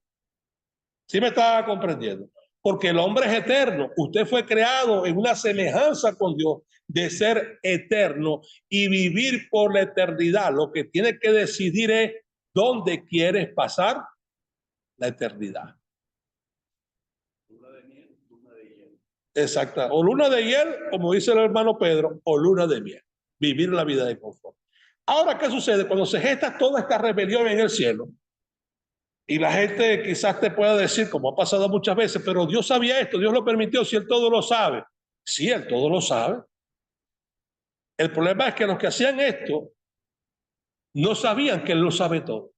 ¿Sí me está comprendiendo? Porque el hombre es eterno. Usted fue creado en una semejanza con Dios de ser eterno y vivir por la eternidad. Lo que tiene que decidir es dónde quieres pasar la eternidad. Luna de miel, luna de hiel. Exacta. O luna de hiel, como dice el hermano Pedro, o luna de miel. Vivir la vida de confort. Ahora, ¿qué sucede? Cuando se gesta toda esta rebelión en el cielo, y la gente quizás te pueda decir, como ha pasado muchas veces, pero Dios sabía esto, Dios lo permitió, si Él todo lo sabe. Sí, Él todo lo sabe. El problema es que los que hacían esto no sabían que Él lo sabe todo.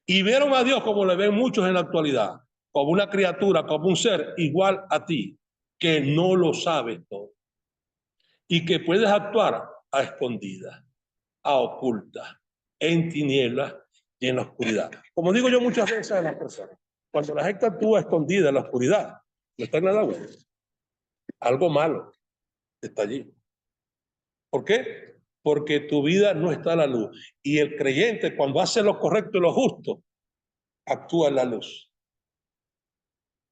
Y vieron a Dios como le ven muchos en la actualidad, como una criatura, como un ser igual a ti, que no lo sabe todo. Y que puedes actuar a escondidas, a ocultas, en tinieblas y en la oscuridad. Como digo yo muchas veces a las personas, cuando la gente actúa escondida en la oscuridad, no está en nada bueno. Algo malo está allí. ¿Por qué? Porque tu vida no está a la luz. Y el creyente, cuando hace lo correcto y lo justo, actúa en la luz.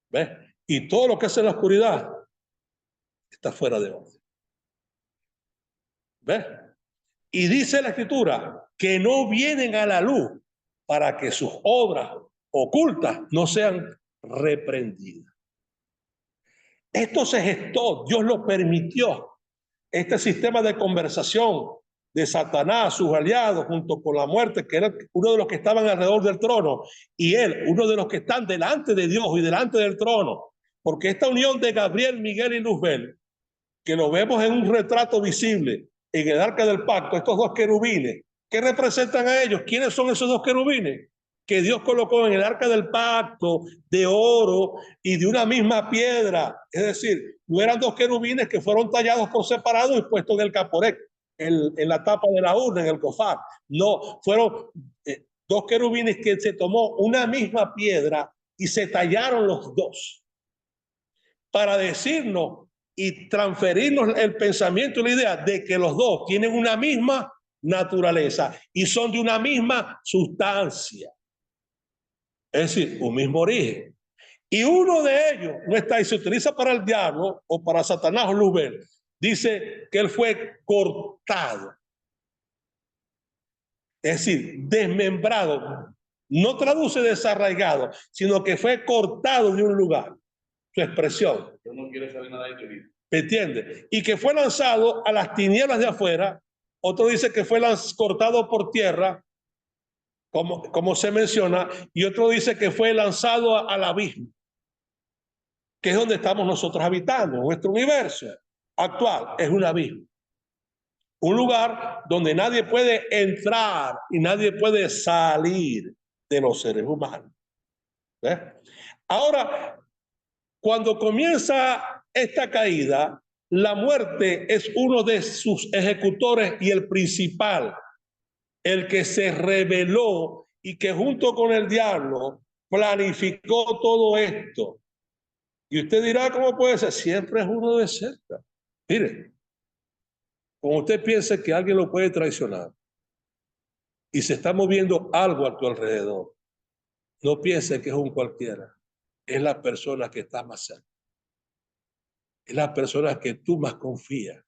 ¿Ves? Y todo lo que hace en la oscuridad está fuera de orden. ¿Ves? Y dice la Escritura que no vienen a la luz para que sus obras ocultas no sean reprendidas. Esto se gestó, Dios lo permitió. Este sistema de conversación de Satanás, sus aliados, junto con la muerte, que era uno de los que estaban alrededor del trono, y él, uno de los que están delante de Dios y delante del trono, porque esta unión de Gabriel, Miguel y Luzbel, que lo vemos en un retrato visible en el arca del pacto, estos dos querubines, ¿qué representan a ellos? ¿Quiénes son esos dos querubines? Que Dios colocó en el arca del pacto de oro y de una misma piedra. Es decir, no eran dos querubines que fueron tallados por separado y puestos en el caporec, en la tapa de la urna, en el cofar. No, fueron dos querubines que se tomó una misma piedra y se tallaron los dos para decirnos y transferirnos el pensamiento y la idea de que los dos tienen una misma naturaleza y son de una misma sustancia. Es decir, un mismo origen. Y uno de ellos no está ahí, se utiliza para el diablo o para Satanás o Luzbel, dice que él fue cortado. Es decir, desmembrado. No traduce desarraigado, sino que fue cortado de un lugar. Su expresión. Yo no quiero saber nada de tu vida. ¿Me entiende? Y que fue lanzado a las tinieblas de afuera. Otro dice que fue cortado por tierra, como se menciona, y otro dice que fue lanzado al abismo, que es donde estamos nosotros habitando. Nuestro universo actual es un abismo. Un lugar donde nadie puede entrar y nadie puede salir de los seres humanos. ¿Ves? Ahora, cuando comienza esta caída, la muerte es uno de sus ejecutores y el principal, el que se rebeló y que junto con el diablo planificó todo esto. Y usted dirá, ¿cómo puede ser? Siempre es uno de cerca. Mire, como usted piensa que alguien lo puede traicionar y se está moviendo algo a tu alrededor, no piense que es un cualquiera. Es la persona que está más cerca. Es la persona que tú más confías.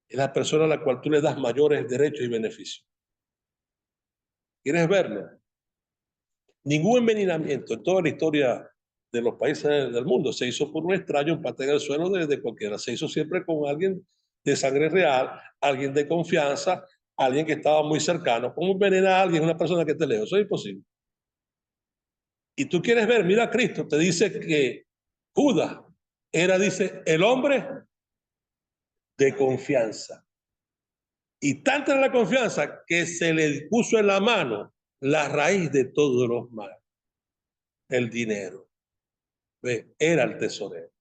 Es la persona a la cual tú le das mayores derechos y beneficios. ¿Quieres verlo? Ningún envenenamiento en toda la historia de los países del mundo se hizo por un extraño, un paté en el suelo de cualquiera. Se hizo siempre con alguien de sangre real, alguien de confianza, alguien que estaba muy cercano. ¿Cómo envenenar a alguien, una persona que esté lejos? Eso es imposible. Y tú quieres ver, mira, Cristo te dice que Judas era, dice, el hombre de confianza. Y tanta era la confianza que se le puso en la mano la raíz de todos los males, el dinero. ¿Ve? Era el tesorero.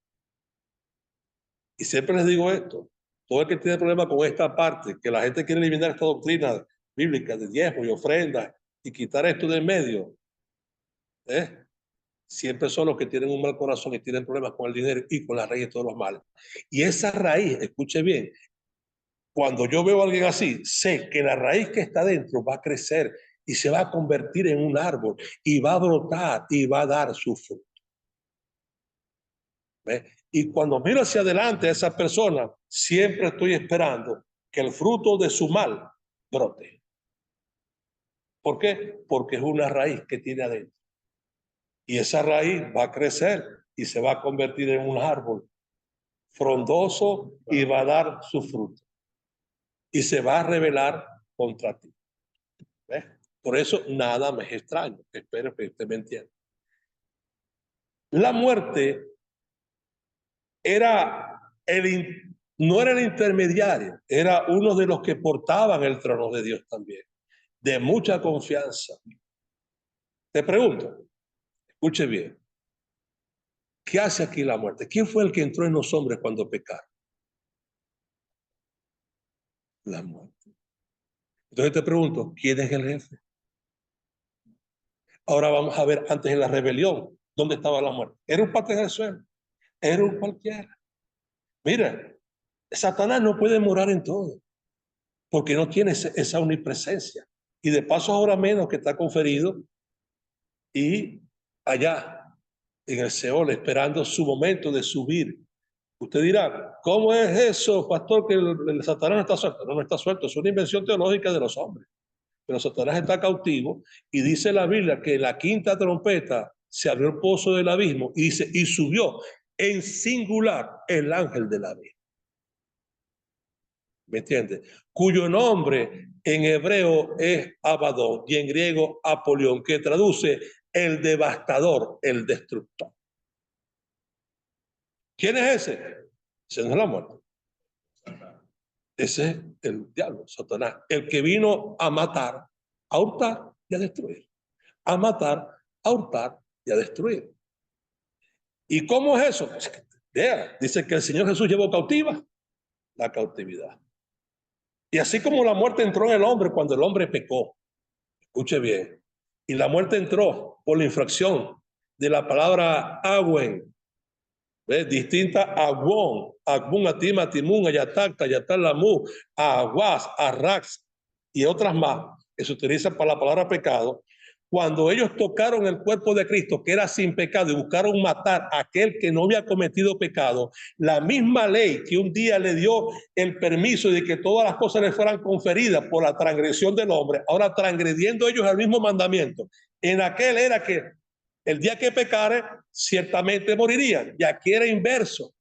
Y siempre les digo esto, todo el que tiene problema con esta parte, que la gente quiere eliminar esta doctrina bíblica de diezmo y ofrenda y quitar esto de en medio, siempre son los que tienen un mal corazón y tienen problemas con el dinero y con la raíz de todos los males. Y esa raíz, escuche bien, cuando yo veo a alguien así, sé que la raíz que está dentro va a crecer y se va a convertir en un árbol y va a brotar y va a dar su fruto. ¿Ve? Y cuando miro hacia adelante a esa persona, siempre estoy esperando que el fruto de su mal brote. ¿Por qué? Porque es una raíz que tiene adentro. Y esa raíz va a crecer y se va a convertir en un árbol frondoso y va a dar su fruto. Y se va a rebelar contra ti. ¿Ves? Por eso nada me es extraño. Espero que usted me entienda. La muerte no era el intermediario, era uno de los que portaban el trono de Dios también, de mucha confianza. Te pregunto, escuche bien, ¿qué hace aquí la muerte? ¿Quién fue el que entró en los hombres cuando pecaron? La muerte. Entonces te pregunto, ¿quién es el jefe? Ahora vamos a ver, antes en la rebelión, ¿dónde estaba la muerte? Era un paté en el suelo, era un cualquiera. Mira, Satanás no puede morar en todo, porque no tiene esa omnipresencia. Y de paso ahora menos que está conferido y allá en el Seol esperando su momento de subir. Usted dirá, ¿cómo es eso, pastor, que el Satanás no está suelto? No, no está suelto, es una invención teológica de los hombres. Pero Satanás está cautivo y dice la Biblia que en la quinta trompeta se abrió el pozo del abismo y dice, y subió en singular el ángel del abismo. ¿Me entiende? Cuyo nombre en hebreo es Abadón y en griego Apolión, que traduce el devastador, el destructor. ¿Quién es ese? Ese no es la muerte. Ese es el diablo, Satanás, el que vino a matar, a hurtar y a destruir. A matar, a hurtar y a destruir. ¿Y cómo es eso? Vea, dice que el Señor Jesús llevó cautiva la cautividad. Y así como la muerte entró en el hombre cuando el hombre pecó, escuche bien, y la muerte entró por la infracción de la palabra agüen, ¿ves? Distinta a aguón, agbun, atim, atimun, ayatak, ayatalamu, aguas, arrax y otras más que se utilizan para la palabra pecado. Cuando ellos tocaron el cuerpo de Cristo, que era sin pecado, y buscaron matar a aquel que no había cometido pecado, la misma ley que un día le dio el permiso de que todas las cosas le fueran conferidas por la transgresión del hombre, ahora transgrediendo ellos el mismo mandamiento. En aquel era que el día que pecare, ciertamente morirían. Y aquí era inverso.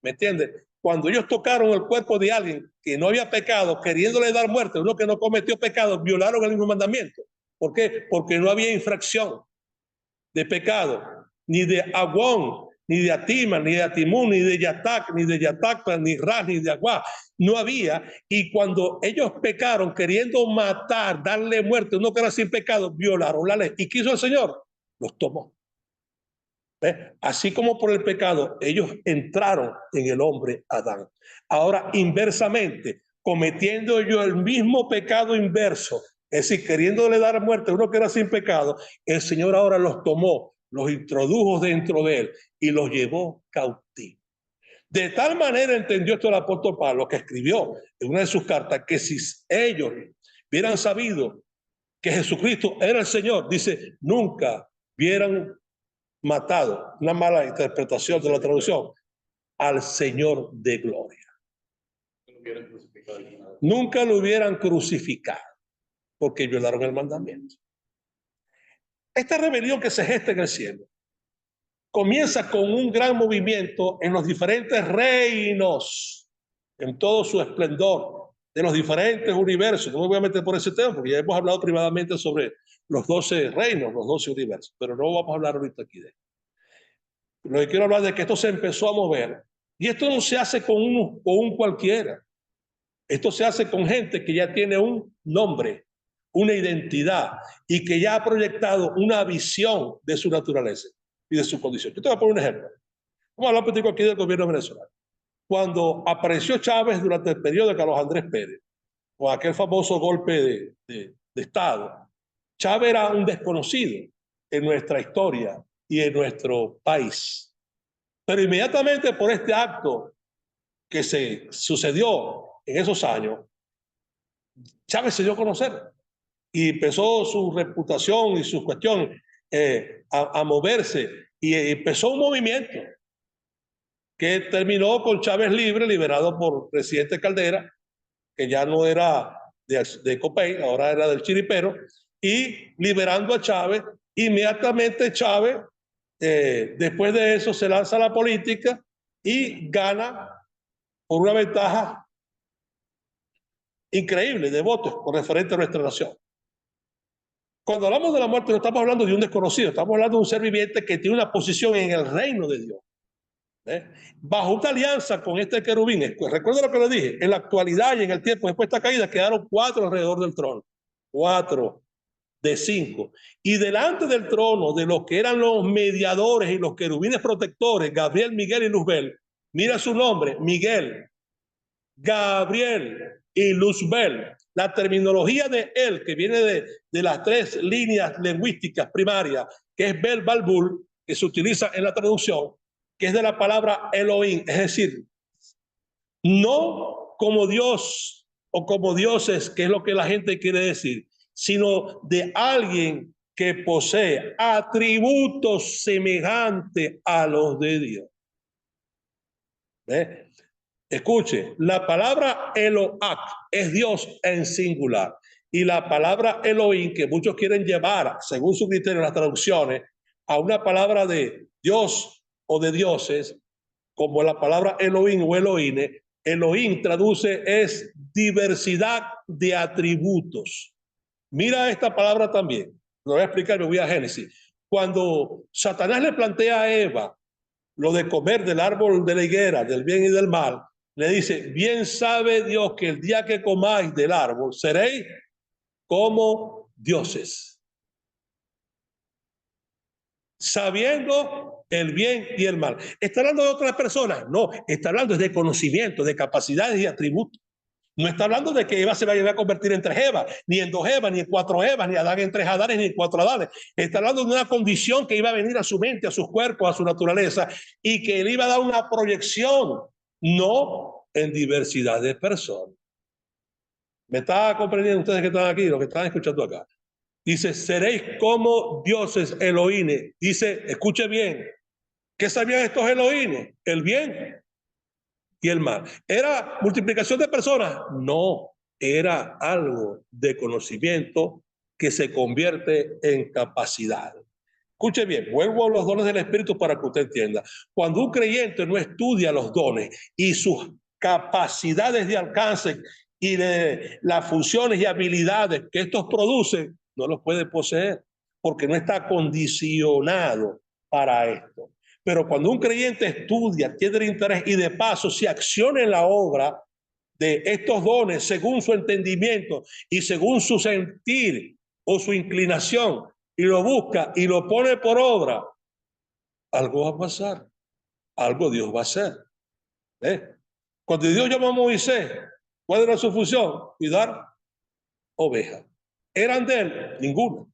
¿Me entiendes? Cuando ellos tocaron el cuerpo de alguien que no había pecado, queriéndole dar muerte, uno que no cometió pecado, violaron el mismo mandamiento. ¿Por qué? Porque no había infracción de pecado, ni de Agón, ni de Atima, ni de Atimún, ni de Yatak, ni de Yatak, ni Ras, ni de Aguá. No había. Y cuando ellos pecaron, queriendo matar, darle muerte, uno que era sin pecado, violaron la ley. ¿Y qué hizo el Señor? Los tomó. ¿Ves? Así como por el pecado, ellos entraron en el hombre Adán. Ahora, inversamente, cometiendo ellos el mismo pecado inverso, es decir, queriéndole dar muerte a uno que era sin pecado, el Señor ahora los tomó, los introdujo dentro de él y los llevó cautivos. De tal manera entendió esto el apóstol Pablo, que escribió en una de sus cartas, que si ellos hubieran sabido que Jesucristo era el Señor, dice, nunca hubieran matado, una mala interpretación de la traducción, al Señor de gloria. Nunca lo hubieran crucificado porque violaron el mandamiento. Esta rebelión que se gesta en el cielo comienza con un gran movimiento en los diferentes reinos, en todo su esplendor, de los diferentes universos. No me voy a meter por ese tema porque ya hemos hablado privadamente sobre los 12 reinos, los 12 universos, pero no vamos a hablar ahorita aquí de esto. Lo que quiero hablar de que esto se empezó a mover, y esto no se hace con un cualquiera. Esto se hace con gente que ya tiene un nombre, una identidad, y que ya ha proyectado una visión de su naturaleza y de su condición. Yo te voy a poner un ejemplo. Vamos a hablar un poco aquí del gobierno venezolano. Cuando apareció Chávez durante el periodo de Carlos Andrés Pérez, con aquel famoso golpe de Estado, Chávez era un desconocido en nuestra historia y en nuestro país. Pero inmediatamente por este acto que se sucedió en esos años, Chávez se dio a conocer y empezó su reputación y su cuestión a moverse, y empezó un movimiento que terminó con Chávez libre, liberado por presidente Caldera, que ya no era de Copey, ahora era del Chiripero, y liberando a Chávez. Inmediatamente Chávez, después de eso, se lanza a la política y gana por una ventaja increíble de votos con referente a nuestra nación. Cuando hablamos de la muerte no estamos hablando de un desconocido, estamos hablando de un ser viviente que tiene una posición en el reino de Dios. Bajo una alianza con este querubín. Recuerda lo que le dije, en la actualidad y en el tiempo después de esta caída quedaron 4 alrededor del trono, 4 de 5, y delante del trono de los que eran los mediadores y los querubines protectores, Gabriel, Miguel y Luzbel. Mira su nombre, Miguel, Gabriel y Luzbel. La terminología de él, que viene de las 3 líneas lingüísticas primarias, que es Bel Balbul, que se utiliza en la traducción, que es de la palabra Elohim, es decir, no como Dios o como dioses, que es lo que la gente quiere decir, sino de alguien que posee atributos semejantes a los de Dios. ¿Ves? Escuche, la palabra Eloak es Dios en singular, y la palabra Elohim, que muchos quieren llevar, según su criterio en las traducciones, a una palabra de Dios o de dioses, como la palabra Elohim o Elohine. Elohim traduce es diversidad de atributos. Mira esta palabra también, lo voy a explicar, me voy a Génesis. Cuando Satanás le plantea a Eva lo de comer del árbol de la higuera, del bien y del mal, le dice, bien sabe Dios que el día que comáis del árbol seréis como dioses, sabiendo el bien y el mal. ¿Está hablando de otras personas? No, está hablando de conocimiento, de capacidades y atributos. No está hablando de que Eva se vaya a convertir en 3 Evas, ni en 2 Evas, ni en 4 Evas, ni Adán en 3 Adanes, ni en 4 Adanes. Está hablando de una condición que iba a venir a su mente, a sus cuerpos, a su naturaleza, y que le iba a dar una proyección, no en diversidad de personas. ¿Me está comprendiendo ustedes que están aquí, los que están escuchando acá? Dice, seréis como dioses Elohim. Dice, escuche bien, ¿qué sabían estos Elohim? El bien y el mal. ¿Era multiplicación de personas? No, era algo de conocimiento que se convierte en capacidad. Escuche bien, vuelvo a los dones del Espíritu para que usted entienda. Cuando un creyente no estudia los dones y sus capacidades de alcance y de las funciones y habilidades que estos producen, no los puede poseer porque no está condicionado para esto. Pero cuando un creyente estudia, tiene interés y de paso se acciona en la obra de estos dones según su entendimiento y según su sentir o su inclinación, y lo busca y lo pone por obra, algo va a pasar, algo Dios va a hacer. Cuando Dios llamó a Moisés, ¿cuál era su función? Cuidar ovejas. ¿Eran de él? Ninguno.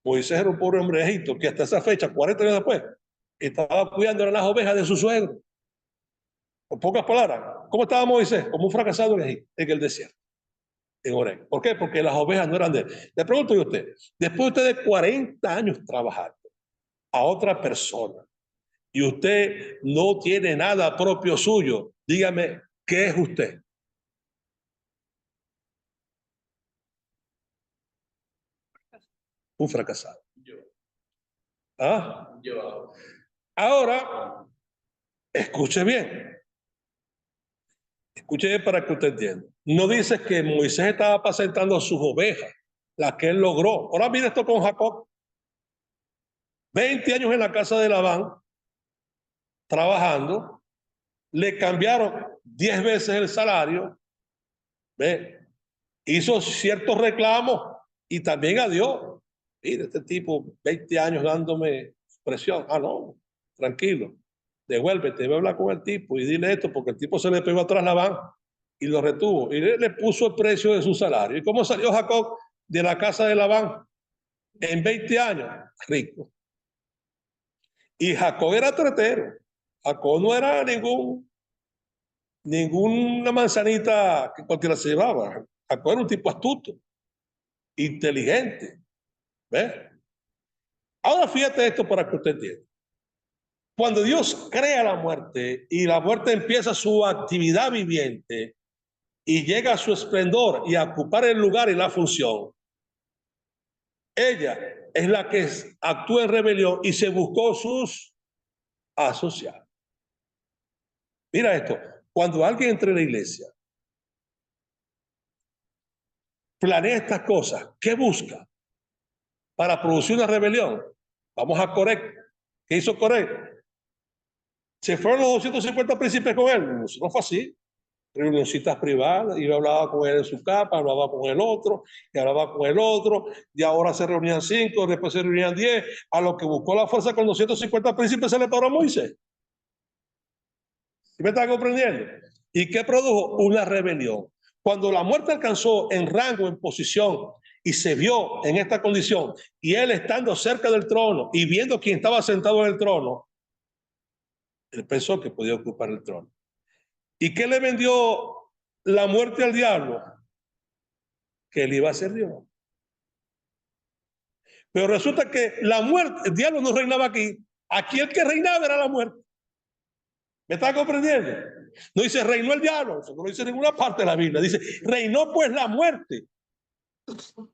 Moisés era un pobre hombre de Egipto que hasta esa fecha, 40 años después, estaba cuidando las ovejas de su suegro. Con pocas palabras, ¿cómo estaba Moisés? Como un fracasado en Egipto, en el desierto, en Orén. ¿Por qué? Porque las ovejas no eran de él. Le pregunto a usted, después de usted de 40 años trabajando a otra persona y usted no tiene nada propio suyo, dígame, ¿qué es usted? Un fracasado. ¿Ah? Ahora, escuche bien. Escuche bien para que usted entienda. No dice que Moisés estaba apacentando a sus ovejas, las que él logró. Ahora mire esto con Jacob. 20 años en la casa de Labán, trabajando, le cambiaron 10 veces el salario, ¿ve? Hizo ciertos reclamos y también a Dios. Mire, este tipo, 20 años dándome presión. Ah, no, tranquilo, devuélvete, voy a hablar con el tipo y dile esto, porque el tipo se le pegó atrás Labán y lo retuvo y le puso el precio de su salario. ¿Y cómo salió Jacob de la casa de Labán? En 20 años, rico. Y Jacob era tretero. Jacob no era ninguna manzanita que cualquiera se llevaba. Jacob era un tipo astuto, inteligente. ¿Ves? Ahora fíjate esto para que usted entienda. Cuando Dios crea la muerte y la muerte empieza su actividad viviente y llega a su esplendor y a ocupar el lugar y la función, ella es la que actúa en rebelión y se buscó sus asociados. Mira esto, cuando alguien entra en la iglesia, planea estas cosas, ¿qué busca? Para producir una rebelión. Vamos a Coré. ¿Qué hizo Coré? Se fueron los 250 príncipes con él. Eso no fue así. Reunioncitas privadas, y yo hablaba con él en su capa, hablaba con el otro, y hablaba con el otro, y ahora se reunían 5, después se reunían 10, a lo que buscó la fuerza con 250 príncipes se le paró a Moisés. ¿Sí me está comprendiendo? ¿Y qué produjo? Una rebelión. Cuando la muerte alcanzó en rango, en posición, y se vio en esta condición, y él estando cerca del trono y viendo quién estaba sentado en el trono, él pensó que podía ocupar el trono. ¿Y qué le vendió la muerte al diablo? Que él iba a ser Dios. Pero resulta que la muerte, el diablo no reinaba aquí. Aquí el que reinaba era la muerte. ¿Me está comprendiendo? No dice reinó el diablo, eso no lo dice en ninguna parte de la Biblia. Dice reinó pues la muerte.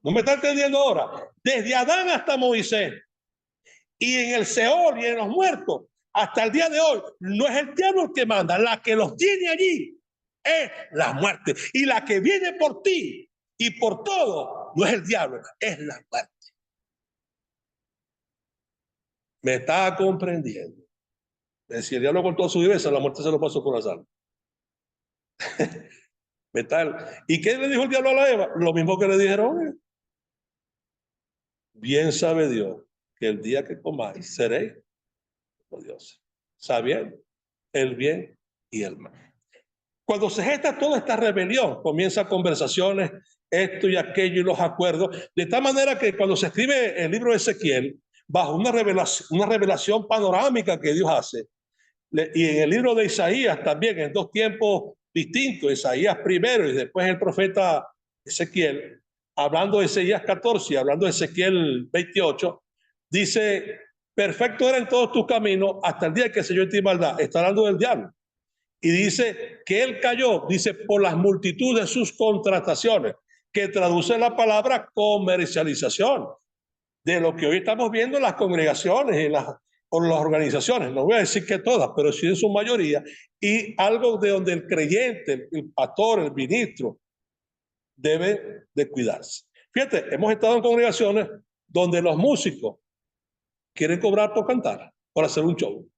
¿No me está entendiendo ahora? Desde Adán hasta Moisés. Y en el Seol y en los muertos, hasta el día de hoy, no es el diablo el que manda, la que los tiene allí es la muerte. Y la que viene por ti y por todo, no es el diablo, es la muerte. ¿Me está comprendiendo? Es decir, el diablo con toda su viveza, la muerte se lo pasó por la sal. ¿Y qué le dijo el diablo a la Eva? Lo mismo que le dijeron. Bien sabe Dios que el día que comáis seréis por Dios, sabiendo el bien y el mal. Cuando se gesta toda esta rebelión, comienzan conversaciones, esto y aquello y los acuerdos, de tal manera que cuando se escribe el libro de Ezequiel, bajo una revelación panorámica que Dios hace, y en el libro de Isaías también, en dos tiempos distintos, Isaías primero y después el profeta Ezequiel, hablando de Isaías 14 y hablando de Ezequiel 28, dice, perfecto era en todos tus caminos hasta el día que se yo en ti maldad. Está hablando del diablo. Y dice que él cayó, dice, por las multitudes de sus contrataciones, que traduce la palabra comercialización, de lo que hoy estamos viendo en las congregaciones, o las organizaciones. No voy a decir que todas, pero sí en su mayoría. Y algo de donde el creyente, el pastor, el ministro, debe de cuidarse. Fíjate, hemos estado en congregaciones donde los músicos quieren cobrar por cantar, por hacer un show.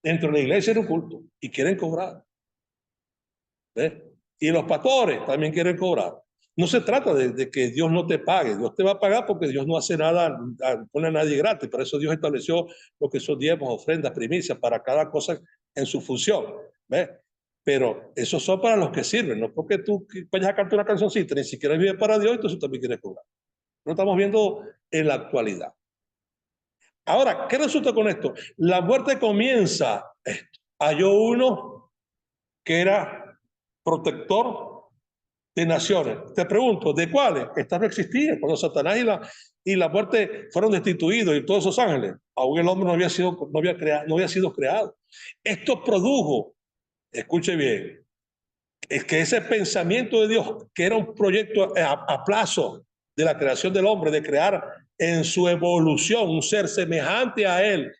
Dentro de la iglesia en un culto y quieren cobrar. ¿Ves? Y los pastores también quieren cobrar. No se trata de que Dios no te pague. Dios te va a pagar porque Dios no hace nada, pone a nadie gratis. Por eso Dios estableció lo que son diezmos, ofrendas, primicias, para cada cosa en su función. ¿Ves? Pero esos son para los que sirven. No porque tú vayas a cantar una cancioncita, ni siquiera vives para Dios, entonces también quieres cobrar. Lo estamos viendo en la actualidad. Ahora, ¿qué resulta con esto? La muerte comienza esto. Halló uno que era protector de naciones. Te pregunto, ¿de cuáles? Estas no existían. Cuando Satanás y la muerte fueron destituidos y todos esos ángeles, aún el hombre no había sido creado. Esto produjo, escuche bien, es que ese pensamiento de Dios, que era un proyecto a plazo de la creación del hombre, de crear en su evolución un ser semejante a él,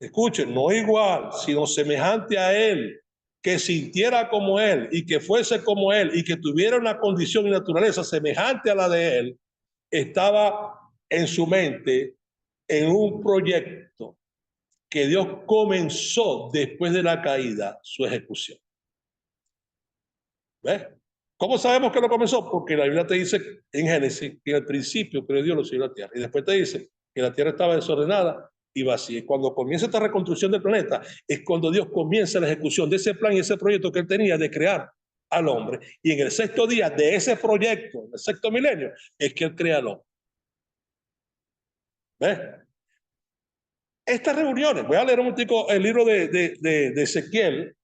escuchen, no igual, sino semejante a él, que sintiera como él y que fuese como él y que tuviera una condición y naturaleza semejante a la de él, estaba en su mente en un proyecto que Dios comenzó después de la caída, su ejecución. ¿Ves? ¿Cómo sabemos que lo comenzó? Porque la Biblia te dice en Génesis que en el principio creó Dios los cielos y la tierra. Y después te dice que la tierra estaba desordenada y vacía. Y cuando comienza esta reconstrucción del planeta, es cuando Dios comienza la ejecución de ese plan y ese proyecto que él tenía de crear al hombre. Y en el sexto día de ese proyecto, en el sexto milenio, es que él crea al hombre. ¿Ves? Estas reuniones, voy a leer un momentico el libro de Ezequiel.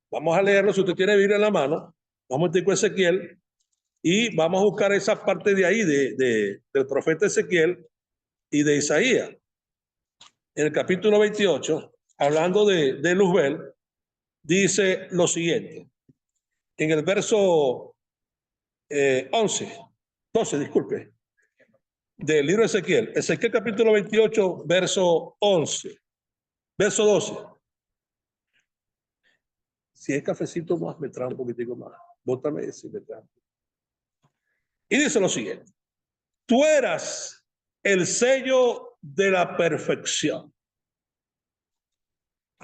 Vamos a leerlo, si usted tiene Biblia en la mano. Vamos a con Ezequiel y vamos a buscar esa parte de ahí del profeta Ezequiel y de Isaías. En el capítulo 28, hablando de Luzbel, dice lo siguiente. En el verso 12, disculpe, del libro de Ezequiel. Ezequiel capítulo 28, verso 11. Verso 12. Si es cafecito más, me trae un poquitico más. Bótame ese, me trae. Y dice lo siguiente. Tú eras el sello de la perfección.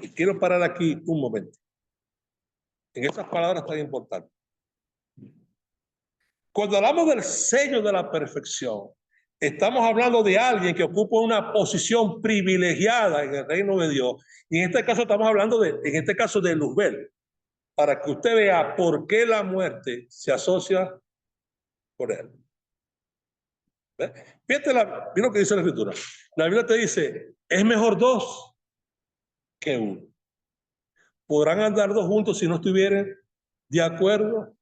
Y quiero parar aquí un momento. En esas palabras tan importantes. Cuando hablamos del sello de la perfección, estamos hablando de alguien que ocupa una posición privilegiada en el reino de Dios. Y en este caso estamos hablando de Luzbel, para que usted vea por qué la muerte se asocia con él. ¿Ve? Fíjate lo que dice la Escritura. La Biblia te dice, es mejor dos que uno. ¿Podrán andar dos juntos si no estuvieran de acuerdo?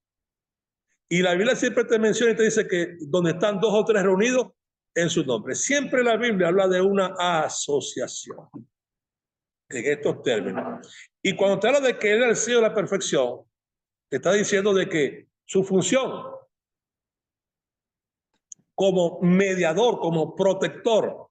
Y la Biblia siempre te menciona y te dice que donde están dos o tres reunidos en su nombre. Siempre la Biblia habla de una asociación en estos términos. Y cuando te habla de que él es el sello de la perfección, te está diciendo de que su función como mediador, como protector,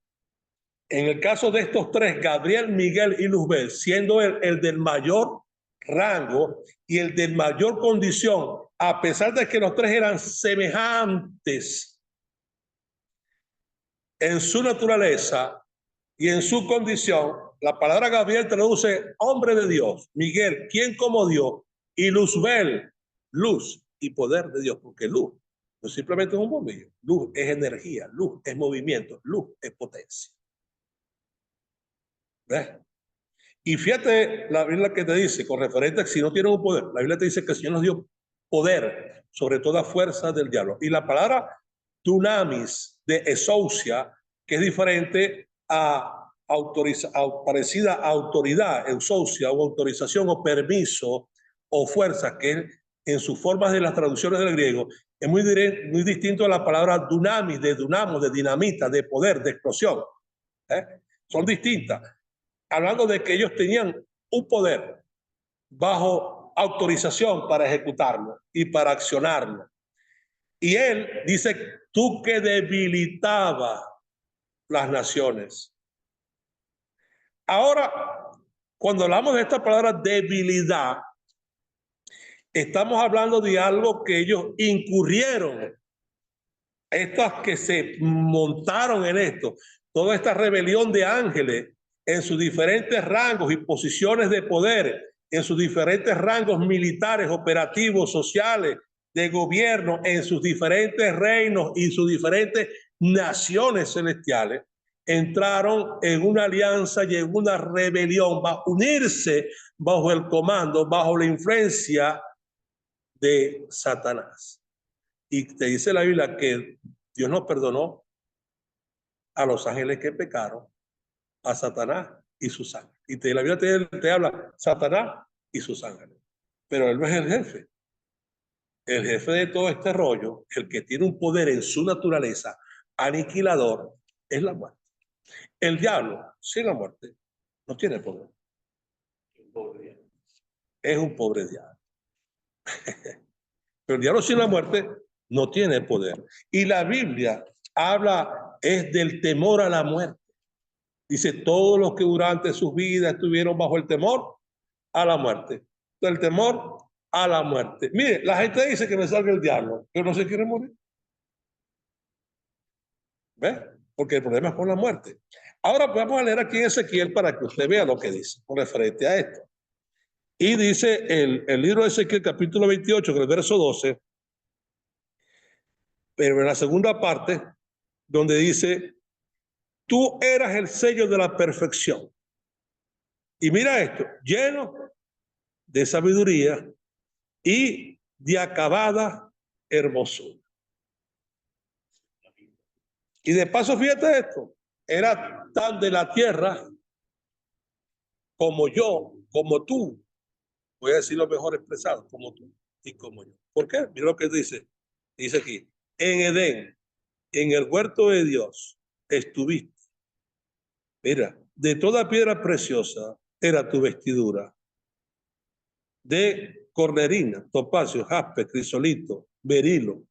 en el caso de estos tres, Gabriel, Miguel y Luzbel, siendo el del mayor rango y el de mayor condición, a pesar de que los tres eran semejantes en su naturaleza y en su condición, la palabra Gabriel traduce hombre de Dios, Miguel, quien como Dios, y Luzbel, luz y poder de Dios, porque luz no simplemente es un bombillo, luz es energía, luz es movimiento, luz es potencia. ¿Ves? Y fíjate la Biblia que te dice, con referente a si no tienen un poder, la Biblia te dice que el Señor nos dio poder sobre toda fuerza del diablo. Y la palabra dunamis de exousia, que es diferente a parecida a autoridad, exousia o autorización o permiso o fuerza, que es en sus formas de las traducciones del griego, es muy distinto a la palabra dunamis, de dunamos, de dinamita, de poder, de explosión. Son distintas. Hablando de que ellos tenían un poder bajo autorización para ejecutarlo y para accionarlo. Y él dice, tú que debilitabas las naciones. Ahora, cuando hablamos de esta palabra debilidad, estamos hablando de algo que ellos incurrieron. Estas que se montaron en esto, toda esta rebelión de ángeles en sus diferentes rangos y posiciones de poder, en sus diferentes rangos militares, operativos, sociales, de gobierno, en sus diferentes reinos y sus diferentes naciones celestiales, entraron en una alianza y en una rebelión, va a unirse bajo el comando, bajo la influencia de Satanás. Y te dice la Biblia que Dios nos perdonó a los ángeles que pecaron, a Satanás y sus ángeles. Y la Biblia te habla Satanás y sus ángeles. Pero él no es el jefe. El jefe de todo este rollo, el que tiene un poder en su naturaleza aniquilador, es la muerte. El diablo, sin la muerte, no tiene poder. Es un pobre diablo. Pero el diablo sin la muerte no tiene poder. Y la Biblia habla es del temor a la muerte. Dice, todos los que durante sus vidas estuvieron bajo el temor a la muerte. El temor a la muerte. Mire, la gente dice que me salga el diablo, pero no se quiere morir. ¿Ves? Porque el problema es con la muerte. Ahora vamos a leer aquí en Ezequiel para que usted vea lo que dice con referente a esto. Y dice el libro de Ezequiel, capítulo 28, que el verso 12, pero en la segunda parte, donde dice, tú eras el sello de la perfección. Y mira esto, lleno de sabiduría y de acabada hermosura. Y de paso, fíjate esto, era tan de la tierra como yo, como tú, voy a decir lo mejor expresado, como tú y como yo. ¿Por qué? Mira lo que dice aquí, en Edén, en el huerto de Dios, estuviste. Mira, de toda piedra preciosa era tu vestidura, de cornerina, topacio, jaspe, crisolito, berilo,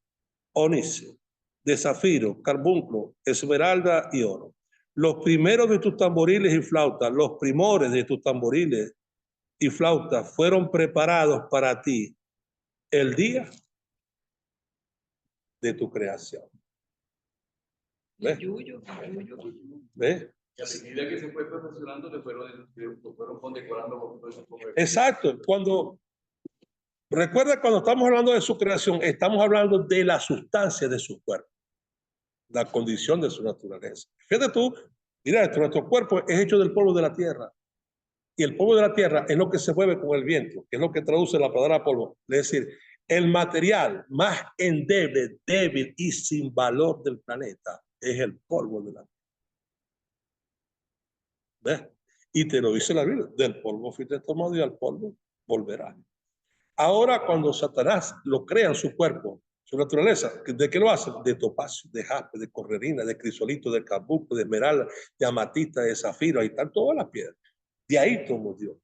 ónice, de zafiro, carbunclo, esmeralda y oro. Los primeros de tus tamboriles y flautas, los primores de tus tamboriles y flautas fueron preparados para ti el día de tu creación. ¿Ves? ¿Ves? Y a medida que se fue perfeccionando, le fueron condecorando. Exacto. Recuerda, cuando estamos hablando de su creación, estamos hablando de la sustancia de su cuerpo, la condición de su naturaleza. Fíjate tú, mira esto, nuestro cuerpo es hecho del polvo de la tierra. Y el polvo de la tierra es lo que se mueve con el viento, que es lo que traduce la palabra polvo. Es decir, el material más endeble, débil y sin valor del planeta es el polvo de la tierra. ¿Ves? Y te lo dice la Biblia, del polvo fuiste tomado y al polvo volverás. Ahora, cuando Satanás lo crea en su cuerpo, su naturaleza, ¿de qué lo hace? De topacio, de jaspe, de cornerina, de crisolito, de carbunclo, de esmeralda, de amatista, de zafiro, ahí están todas las piedras. De ahí tomó Dios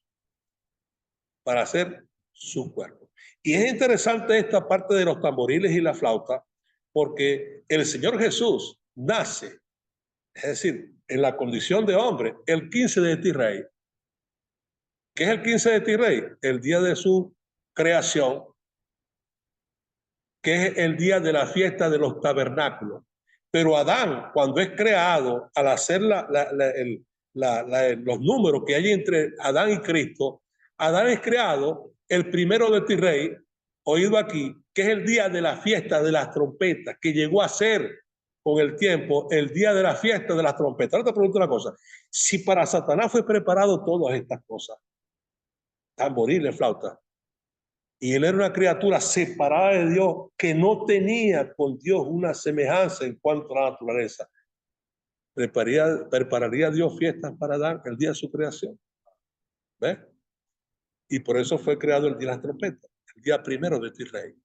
para hacer su cuerpo. Y es interesante esta parte de los tamboriles y la flauta, porque el Señor Jesús nace, es decir, en la condición de hombre, el 15 de Tirrey. ¿Qué es el 15 de Tirrey? El día de su creación, que es el día de la fiesta de los tabernáculos. Pero Adán, cuando es creado, al hacer los números que hay entre Adán y Cristo, Adán es creado el 1 de Tirrey, oído aquí, que es el día de la fiesta de las trompetas, que llegó a ser con el tiempo el día de la fiesta de las trompetas. Ahora te pregunto una cosa, si para Satanás fue preparado todas estas cosas, tamboriles, flauta, y él era una criatura separada de Dios, que no tenía con Dios una semejanza en cuanto a la naturaleza, prepararía Dios fiestas para Adán el día de su creación. ¿Ves? Y por eso fue creado el día de las trompetas, el día primero de Tisrei.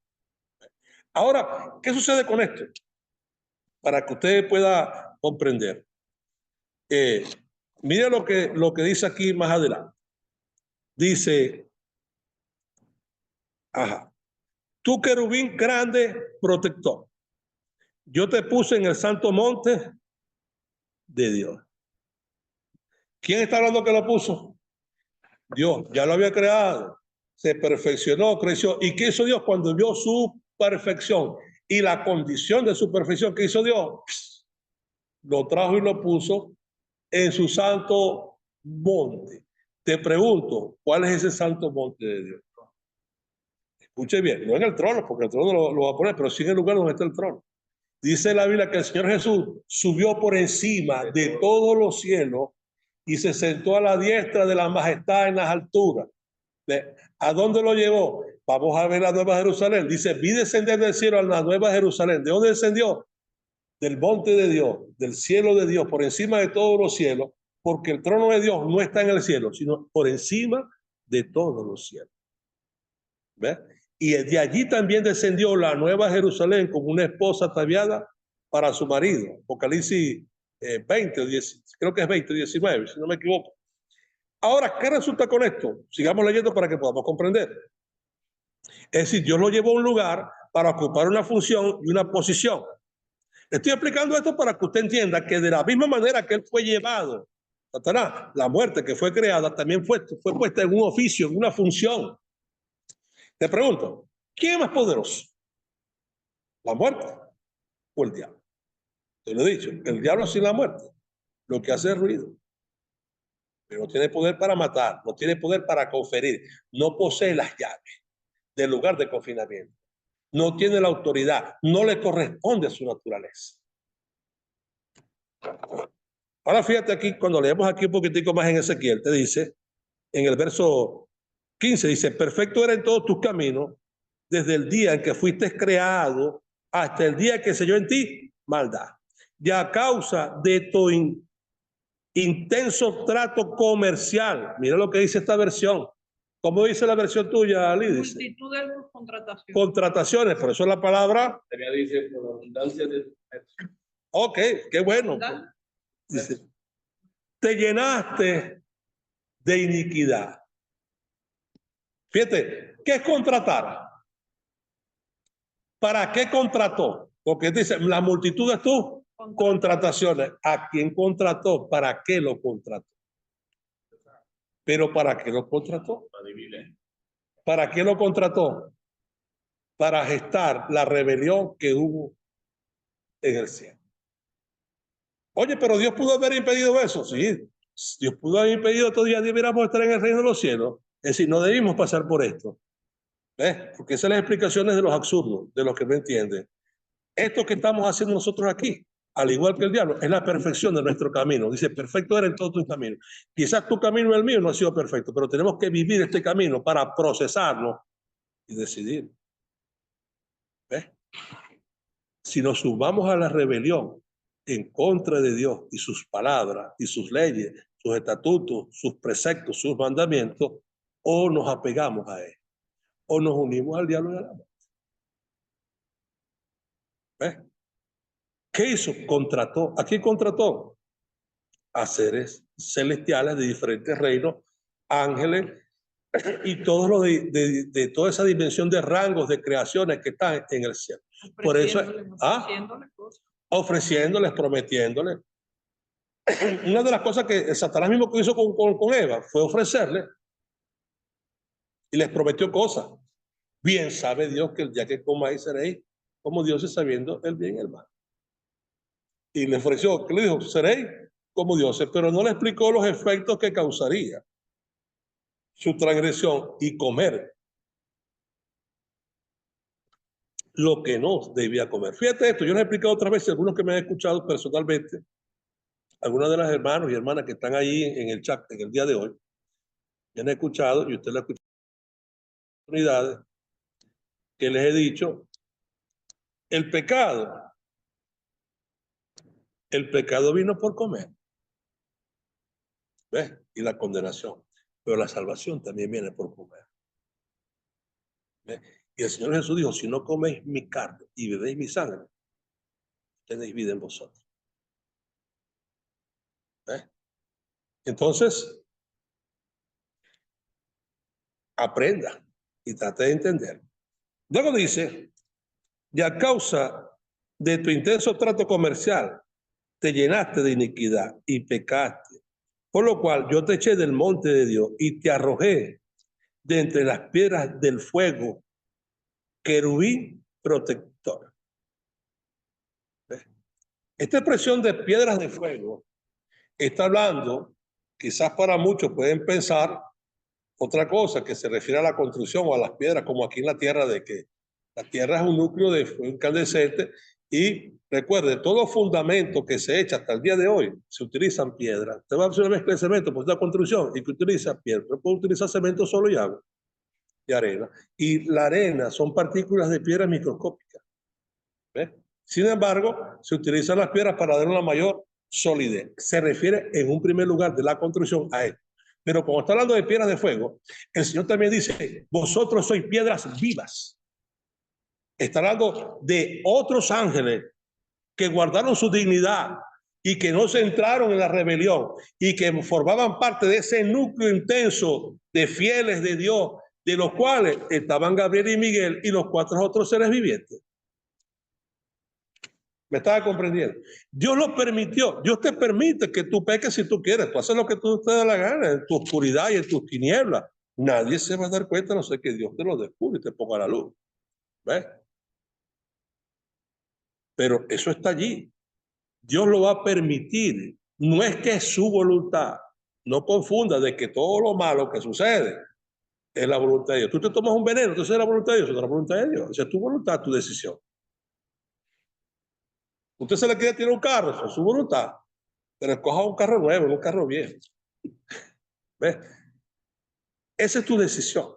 Ahora, ¿qué sucede con esto? Para que usted pueda comprender. Mire lo que dice aquí más adelante. Dice, ajá, tú querubín grande protector, yo te puse en el santo monte de Dios. ¿Quién está hablando que lo puso? Dios, ya lo había creado, se perfeccionó, creció. ¿Y qué hizo Dios cuando vio su perfección y la condición de su perfección? ¿Qué hizo Dios? Lo trajo y lo puso en su santo monte. Te pregunto, ¿cuál es ese santo monte de Dios? Escuche bien, no en el trono, porque el trono lo va a poner, pero sí en el lugar donde está el trono. Dice la Biblia que el Señor Jesús subió por encima de todos los cielos y se sentó a la diestra de la majestad en las alturas. ¿A dónde lo llevó? Vamos a ver la Nueva Jerusalén. Dice, vi descender del cielo a la Nueva Jerusalén. ¿De dónde descendió? Del monte de Dios, del cielo de Dios, por encima de todos los cielos, porque el trono de Dios no está en el cielo, sino por encima de todos los cielos. ¿Ves? Y de allí también descendió la Nueva Jerusalén como una esposa ataviada para su marido. Apocalipsis 20 o 10, creo que es 20 o 19, si no me equivoco. Ahora, ¿qué resulta con esto? Sigamos leyendo para que podamos comprender. Es decir, Dios lo llevó a un lugar para ocupar una función y una posición. Estoy explicando esto para que usted entienda que de la misma manera que él fue llevado, Satanás, la muerte que fue creada también fue puesta en un oficio, en una función. Te pregunto, ¿quién es más poderoso? ¿La muerte o el diablo? Te lo he dicho, el diablo sin la muerte, lo que hace es ruido. Pero no tiene poder para matar, no tiene poder para conferir, no posee las llaves del lugar de confinamiento, no tiene la autoridad, no le corresponde a su naturaleza. Ahora fíjate aquí, cuando leemos aquí un poquitico más en Ezequiel, te dice, en el verso 15, dice, perfecto era en todos tus caminos, desde el día en que fuiste creado hasta el día que selló en ti maldad. Y a causa de tu intenso trato comercial, mira lo que dice esta versión. ¿Cómo dice la versión tuya, Lidia? Multitud de contrataciones. Contrataciones, por eso la palabra. Dice, por abundancia de... Ok, qué bueno. Dice, te llenaste de iniquidad. Fíjate, ¿qué es contratar? ¿Para qué contrató? Porque dice, la multitud de tus contrataciones. ¿A quién contrató? ¿Para qué lo contrató? ¿Pero para qué lo contrató? ¿Para qué lo contrató? Para gestar la rebelión que hubo en el cielo. Oye, pero Dios pudo haber impedido eso. Sí, Dios pudo haber impedido todavía debiéramos estar en el reino de los cielos. Es decir, no debimos pasar por esto. ¿Ves? Porque esas son las explicaciones de los absurdos, de los que no entienden. Esto que estamos haciendo nosotros aquí, al igual que el diablo, es la perfección de nuestro camino. Dice, perfecto era en todo tu camino. Quizás tu camino y el mío no ha sido perfecto, pero tenemos que vivir este camino para procesarlo y decidir. ¿Ves? Si nos sumamos a la rebelión en contra de Dios y sus palabras y sus leyes, sus estatutos, sus preceptos, sus mandamientos, o nos apegamos a él, o nos unimos al diablo y a la muerte. ¿Ves? ¿Qué hizo? Contrató. ¿A quién contrató? A seres celestiales de diferentes reinos, ángeles y todo lo de toda esa dimensión de rangos, de creaciones que están en el cielo. Por eso, ofreciéndoles, prometiéndoles. Una de las cosas que Satanás mismo que hizo con Eva fue ofrecerle y les prometió cosas. Bien sabe Dios que el día que comáis seréis como dioses sabiendo el bien y el mal. Y le ofreció, que le dijo, seréis como dioses, pero no le explicó los efectos que causaría su transgresión y comer lo que no debía comer. Fíjate esto, yo les he explicado otras veces, algunos que me han escuchado personalmente, algunas de las hermanos y hermanas que están ahí en el chat en el día de hoy, me han escuchado y usted la ha escuchado oportunidades que les he dicho, el pecado vino por comer, ¿ves? Y la condenación, pero la salvación también viene por comer. ¿Ve? Y el Señor Jesús dijo, si no coméis mi carne y bebéis mi sangre, tenéis vida en vosotros. ¿Ve? Entonces, aprenda y trate de entender. Luego dice, y a causa de tu intenso trato comercial, te llenaste de iniquidad y pecaste. Por lo cual yo te eché del monte de Dios y te arrojé de entre las piedras del fuego, querubín protector. ¿Ves? Esta expresión de piedras de fuego está hablando, quizás para muchos pueden pensar otra cosa que se refiere a la construcción o a las piedras, como aquí en la tierra, de que la tierra es un núcleo de fuego incandescente y recuerde, todo fundamento que se echa hasta el día de hoy se utilizan piedras. Te va a hacer una mezcla de cemento, pues una construcción y que utiliza piedra, pero puede utilizar cemento solo y agua y arena. Y la arena son partículas de piedras microscópicas. ¿Ves? Sin embargo, se utilizan las piedras para dar una mayor solidez. Se refiere en un primer lugar de la construcción a esto. Pero como está hablando de piedras de fuego, el Señor también dice, vosotros sois piedras vivas. Está hablando de otros ángeles que guardaron su dignidad y que no se entraron en la rebelión y que formaban parte de ese núcleo intenso de fieles de Dios, de los cuales estaban Gabriel y Miguel y los 4 otros seres vivientes. ¿Me estaba comprendiendo? Dios lo permitió. Dios te permite que tú peques si tú quieres. Tú haces lo que tú te da la gana, en tu oscuridad y en tus tinieblas. Nadie se va a dar cuenta, no sé, que Dios te lo descubre y te ponga la luz. ¿Ves? Pero eso está allí. Dios lo va a permitir. No es que es su voluntad. No confunda de que todo lo malo que sucede es la voluntad de Dios. Tú te tomas un veneno, entonces es la voluntad de Dios, es la voluntad de Dios. O sea, tu voluntad, tu decisión. Usted se le quiere tirar un carro, eso es su voluntad. Pero escoja un carro nuevo, un carro viejo. ¿Ves? Esa es tu decisión.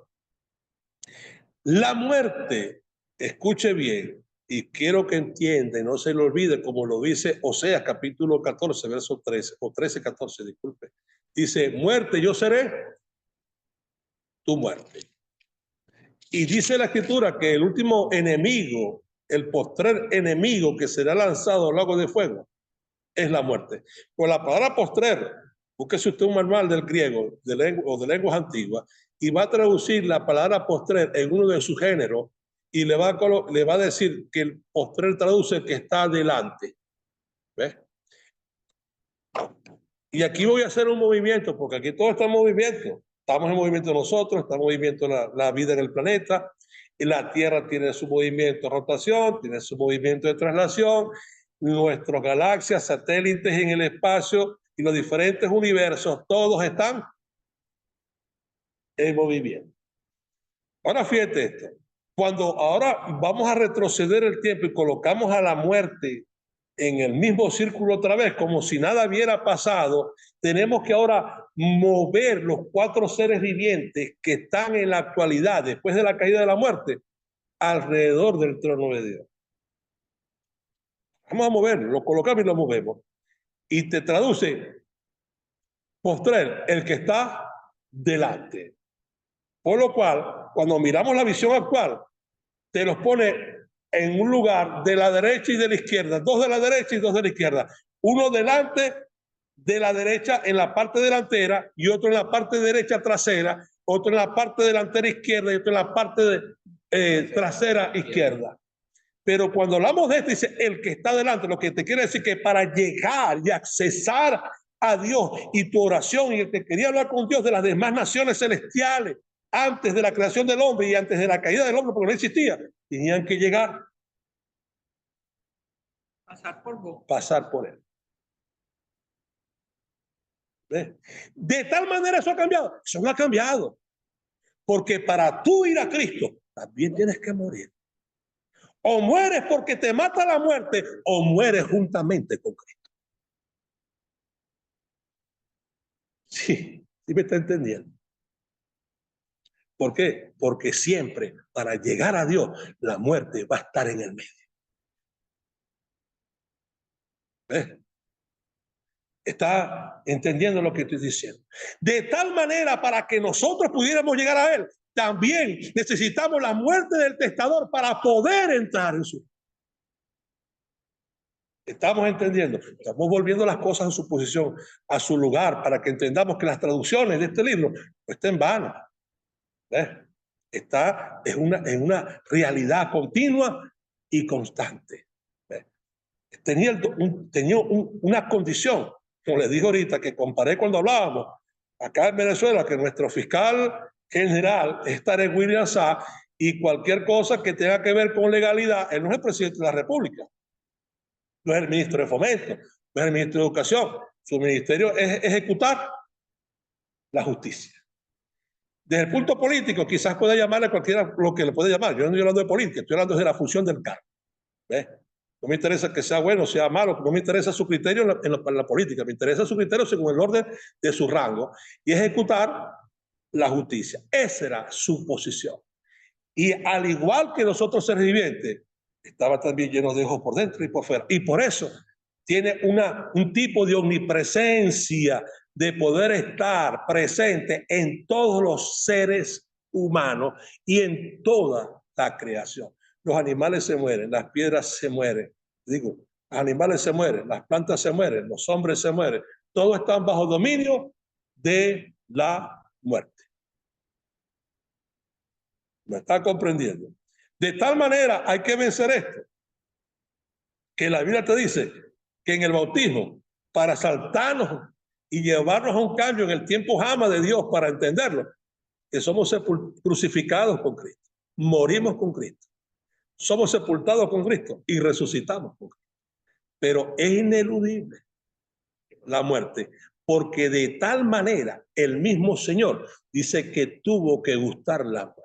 La muerte, escuche bien, y quiero que entienda y no se le olvide, como lo dice Oseas capítulo 14, verso 13, o 13, 14, disculpe. Dice, muerte, yo seré tu muerte. Y dice la escritura que el último enemigo, el postrer enemigo que será lanzado al lago de fuego, es la muerte. Por la palabra postrer, búsquese usted un manual del griego o de lenguas antiguas y va a traducir la palabra postrer en uno de sus géneros y le va a decir que el postrer traduce que está adelante. ¿Ves? Y aquí voy a hacer un movimiento, porque aquí todo está en movimiento. Estamos en movimiento nosotros, está en movimiento la vida en el planeta, y la Tierra tiene su movimiento de rotación, tiene su movimiento de traslación, nuestras galaxias, satélites en el espacio y los diferentes universos, todos están en movimiento. Ahora fíjate esto, cuando ahora vamos a retroceder el tiempo y colocamos a la muerte en el mismo círculo otra vez, como si nada hubiera pasado, tenemos que ahora mover los 4 seres vivientes que están en la actualidad, después de la caída de la muerte, alrededor del trono de Dios. Vamos a moverlo, lo colocamos y lo movemos. Y te traduce, postrer, el que está delante. Por lo cual, cuando miramos la visión actual, te los pone en un lugar de la derecha y de la izquierda, 2 de la derecha y 2 de la izquierda, uno delante de la derecha en la parte delantera y otro en la parte derecha trasera, otro en la parte delantera izquierda y otro en la parte trasera izquierda. Pero cuando hablamos de esto, dice el que está delante, lo que te quiere decir que para llegar y accesar a Dios y tu oración, y el que quería hablar con Dios de las demás naciones celestiales, antes de la creación del hombre y antes de la caída del hombre, porque no existía, tenían que llegar, pasar por él. ¿Ves? De tal manera eso ha cambiado. Eso no ha cambiado. Porque para tú ir a Cristo, también tienes que morir. O mueres porque te mata la muerte, o mueres juntamente con Cristo. Sí, sí me está entendiendo. ¿Por qué? Porque siempre para llegar a Dios, la muerte va a estar en el medio. ¿Ves? Está entendiendo lo que estoy diciendo. De tal manera para que nosotros pudiéramos llegar a Él, también necesitamos la muerte del testador para poder entrar en su. Estamos entendiendo, estamos volviendo las cosas a su posición, a su lugar, para que entendamos que las traducciones de este libro no estén vanas. ¿Ves? Está en una realidad continua y constante. ¿Ves? Tenía una condición, como les dije ahorita, que comparé cuando hablábamos acá en Venezuela, que nuestro fiscal general es Tarek William Saab, y cualquier cosa que tenga que ver con legalidad, él no es el presidente de la República, no es el ministro de Fomento, no es el ministro de Educación, su ministerio es ejecutar la justicia. Desde el punto político, quizás pueda llamarle a cualquiera lo que le puede llamar. Yo no estoy hablando de política, estoy hablando de la función del cargo. ¿Ves? No me interesa que sea bueno o sea malo, no me interesa su criterio en la política, me interesa su criterio según el orden de su rango y ejecutar la justicia. Esa era su posición. Y al igual que los otros seres vivientes, estaba también lleno de ojos por dentro y por fuera. Y por eso tiene un tipo de omnipresencia, de poder estar presente en todos los seres humanos y en toda la creación. Los animales se mueren, las piedras se mueren. Digo, los animales se mueren, las plantas se mueren, los hombres se mueren. Todos están bajo dominio de la muerte. ¿Me está comprendiendo? De tal manera hay que vencer esto, que la Biblia te dice que en el bautismo, para saltarnos y llevarnos a un cambio en el tiempo jamás de Dios para entenderlo, que somos crucificados con Cristo, morimos con Cristo, somos sepultados con Cristo y resucitamos con Cristo. Pero es ineludible la muerte, porque de tal manera el mismo Señor dice que tuvo que gustar la muerte.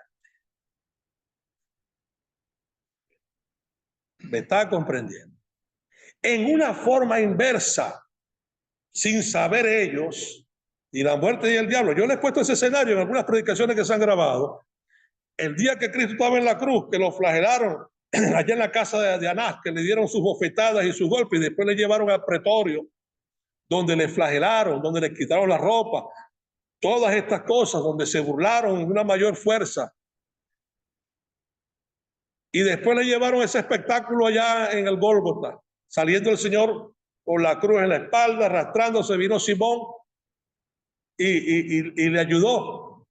¿Me está comprendiendo? En una forma inversa, sin saber ellos, y la muerte y el diablo. Yo les he puesto ese escenario en algunas predicaciones que se han grabado. El día que Cristo estaba en la cruz, que lo flagelaron allá en la casa de Anás, que le dieron sus bofetadas y sus golpes, y después le llevaron al pretorio, donde le flagelaron, donde le quitaron la ropa, todas estas cosas, donde se burlaron en una mayor fuerza. Y después le llevaron ese espectáculo allá en el Gólgota, saliendo el Señor con la cruz en la espalda, arrastrándose, vino Simón y le ayudó.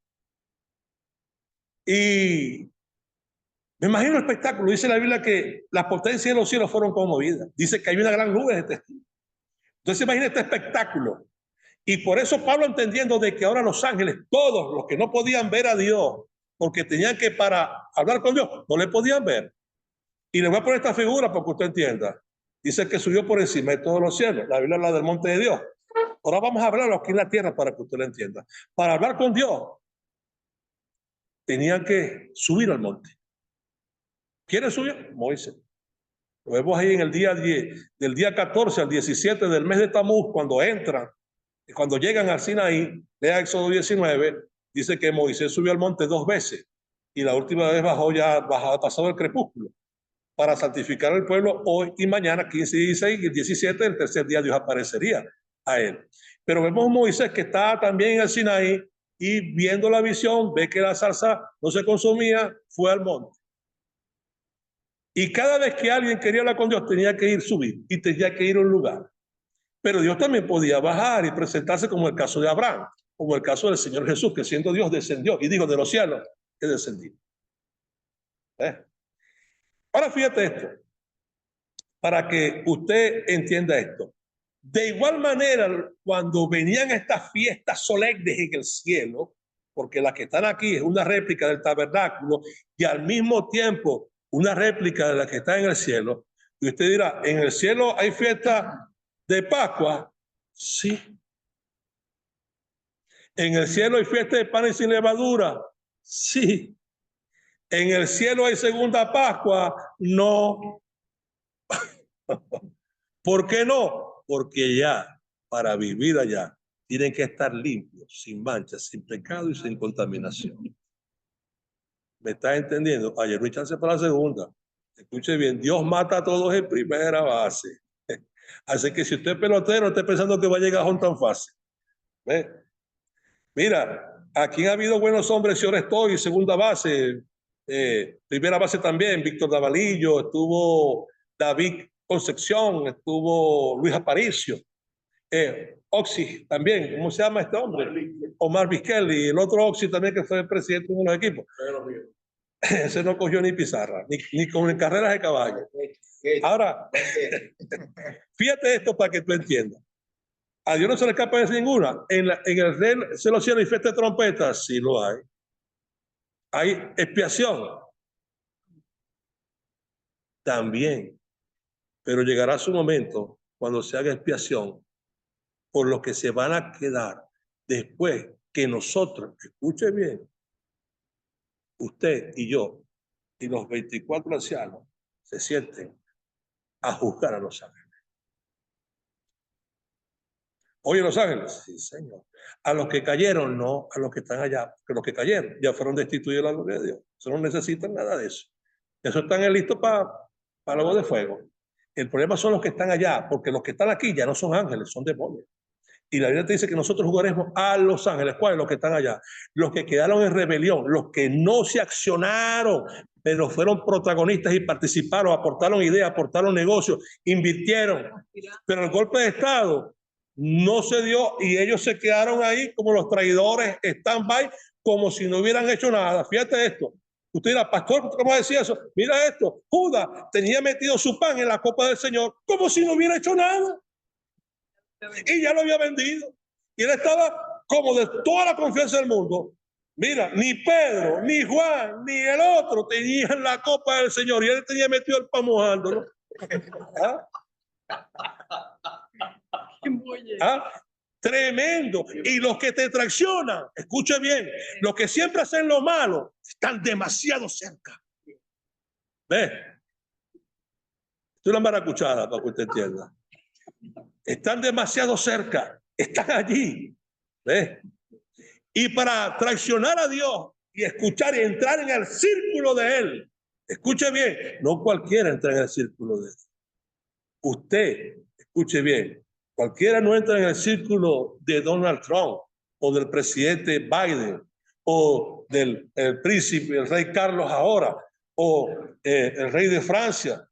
Y me imagino el espectáculo. Dice la Biblia que las potencias de los cielos fueron conmovidas. Dice que hay una gran nube de testigos. Entonces imagina este espectáculo. Y por eso Pablo, entendiendo de que ahora los ángeles, todos los que no podían ver a Dios, porque tenían que para hablar con Dios, no le podían ver. Y le voy a poner esta figura para que usted entienda. Dice que subió por encima de todos los cielos. La Biblia habla del monte de Dios. Ahora vamos a hablarlo aquí en la tierra para que usted lo entienda. Para hablar con Dios, tenían que subir al monte. ¿Quieren subir? Moisés. Lo vemos ahí en el día 10, del día 14 al 17 del mes de Tamuz, cuando entran, cuando llegan al Sinaí, lea Éxodo 19, dice que Moisés subió al monte 2 veces y la última vez bajó pasado el crepúsculo para santificar al pueblo. Hoy y mañana, 15 y 16 y 17, el tercer día Dios aparecería a él. Pero vemos a Moisés que está también en el Sinaí y viendo la visión, ve que la zarza no se consumía, fue al monte. Y cada vez que alguien quería hablar con Dios tenía que subir y tenía que ir a un lugar. Pero Dios también podía bajar y presentarse, como el caso de Abraham, como el caso del Señor Jesús, que siendo Dios descendió y dijo: de los cielos he descendido. Ahora fíjate esto, para que usted entienda esto. De igual manera, cuando venían estas fiestas solemnes en el cielo, porque las que están aquí es una réplica del tabernáculo y al mismo tiempo una réplica de la que está en el cielo, y usted dirá: ¿en el cielo hay fiesta de Pascua? Sí. ¿En el cielo hay fiesta de panes sin levadura? Sí. ¿En el cielo hay segunda Pascua? No. ¿Por qué no? Porque ya, para vivir allá, tienen que estar limpios, sin manchas, sin pecado y sin contaminación. ¿Me está entendiendo? Ayer no hay chance para la segunda. Escuche bien, Dios mata a todos en primera base. Así que si usted es pelotero, esté pensando que va a llegar a tan fácil. ¿Ve? Mira, Aquí ha habido buenos hombres, señor Estoy, segunda base, primera base también, Víctor Davalillo, estuvo David Concepción, estuvo Luis Aparicio, Oxy también, ¿cómo se llama este hombre? Omar Vizquel, y el otro Oxy también que fue el presidente de uno de los equipos. Ese no cogió ni pizarra, ni con carreras de caballo. Ahora, fíjate esto para que tú entiendas. A Dios no se le escapa de ninguna. En el rey se lo hicieron y fiesta de trompetas, sí lo hay. Hay expiación. También. Pero llegará su momento cuando se haga expiación por lo que se van a quedar después que nosotros, escuche bien, usted y yo y los 24 ancianos se sienten a juzgar a los ángeles. Oye, los ángeles, sí, Señor. A los que cayeron, no, a los que están allá, porque los que cayeron ya fueron destituidos de la gloria de Dios. Eso no necesitan nada de eso. Eso están listos para luego de fuego. El problema son los que están allá, porque los que están aquí ya no son ángeles, son demonios. Y la Biblia te dice que nosotros jugaremos a los ángeles. ¿Cuáles? Los que están allá. Los que quedaron en rebelión, los que no se accionaron, pero fueron protagonistas y participaron, aportaron ideas, aportaron negocios, invirtieron. Pero el golpe de Estado no se dio y ellos se quedaron ahí como los traidores, stand-by, como si no hubieran hecho nada. Fíjate esto. Usted dirá, pastor, ¿cómo decía eso? Mira esto, Judas tenía metido su pan en la copa del Señor como si no hubiera hecho nada. Y ya lo había vendido. Y él estaba como de toda la confianza del mundo. Mira, ni Pedro, ni Juan, ni el otro tenían la copa del Señor. Y él tenía metido el pan mojándolo. ¿Ah? ¿Ah? Tremendo. Y los que te traicionan, escuche bien, los que siempre hacen lo malo, están demasiado cerca. ¿Ves? Esto es una maracuchada para que usted entienda. Están demasiado cerca, están allí. ¿Ves? Y para traicionar a Dios y escuchar y entrar en el círculo de Él, escuche bien, no cualquiera entra en el círculo de Él. Usted, escuche bien, cualquiera no entra en el círculo de Donald Trump o del presidente Biden o del príncipe, el rey Carlos ahora, o el rey de Francia.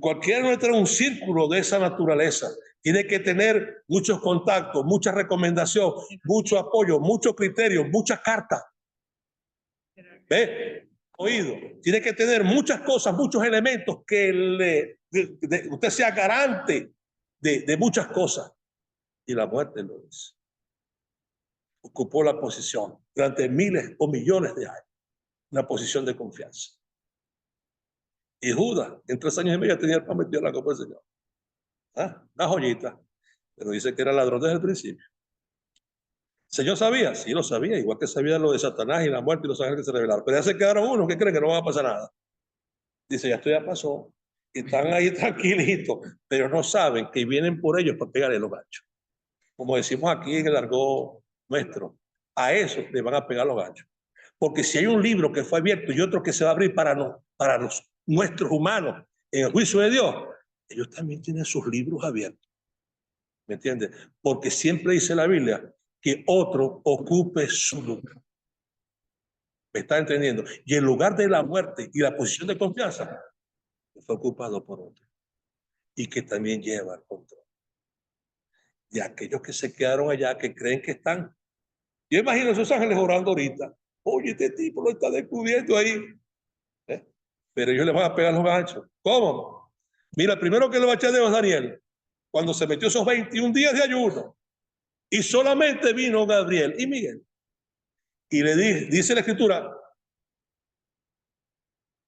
Cualquiera no entra en un círculo de esa naturaleza. Tiene que tener muchos contactos, mucha recomendación, mucho apoyo, muchos criterios, muchas cartas. ¿Ve? Oído. Tiene que tener muchas cosas, muchos elementos que usted sea garante de muchas cosas. Y la muerte lo hizo. Ocupó la posición durante miles o millones de años. Una posición de confianza. Y Judas, en 3 años y medio, tenía el pan metido en la copa del Señor. ¿Ah? Una joyita. Pero dice que era ladrón desde el principio. ¿El Señor sabía? Sí, lo sabía. Igual que sabía lo de Satanás y la muerte y los ángeles que se revelaron. Pero ya se quedaron unos que creen que no va a pasar nada. Dice, ya esto ya pasó. Y están ahí tranquilitos. Pero no saben que vienen por ellos para pegarle los ganchos. Como decimos aquí en el argot nuestro. A eso le van a pegar los ganchos. Porque si hay un libro que fue abierto y otro que se va a abrir para nuestros humanos en el juicio de Dios, ellos también tienen sus libros abiertos. ¿Me entiendes? Porque siempre dice la Biblia que otro ocupe su lugar. ¿Me está entendiendo? Y el lugar de la muerte y la posición de confianza fue ocupado por otro. Y que también lleva el control. Y aquellos que se quedaron allá, que creen que están. Yo imagino a esos ángeles orando ahorita. Oye, este tipo lo está descubriendo ahí. Pero ellos le van a pegar los ganchos. ¿Cómo? Mira, primero que le va a echar de Daniel, cuando se metió esos 21 días de ayuno, y solamente vino Gabriel y Miguel. Y le dice la Escritura,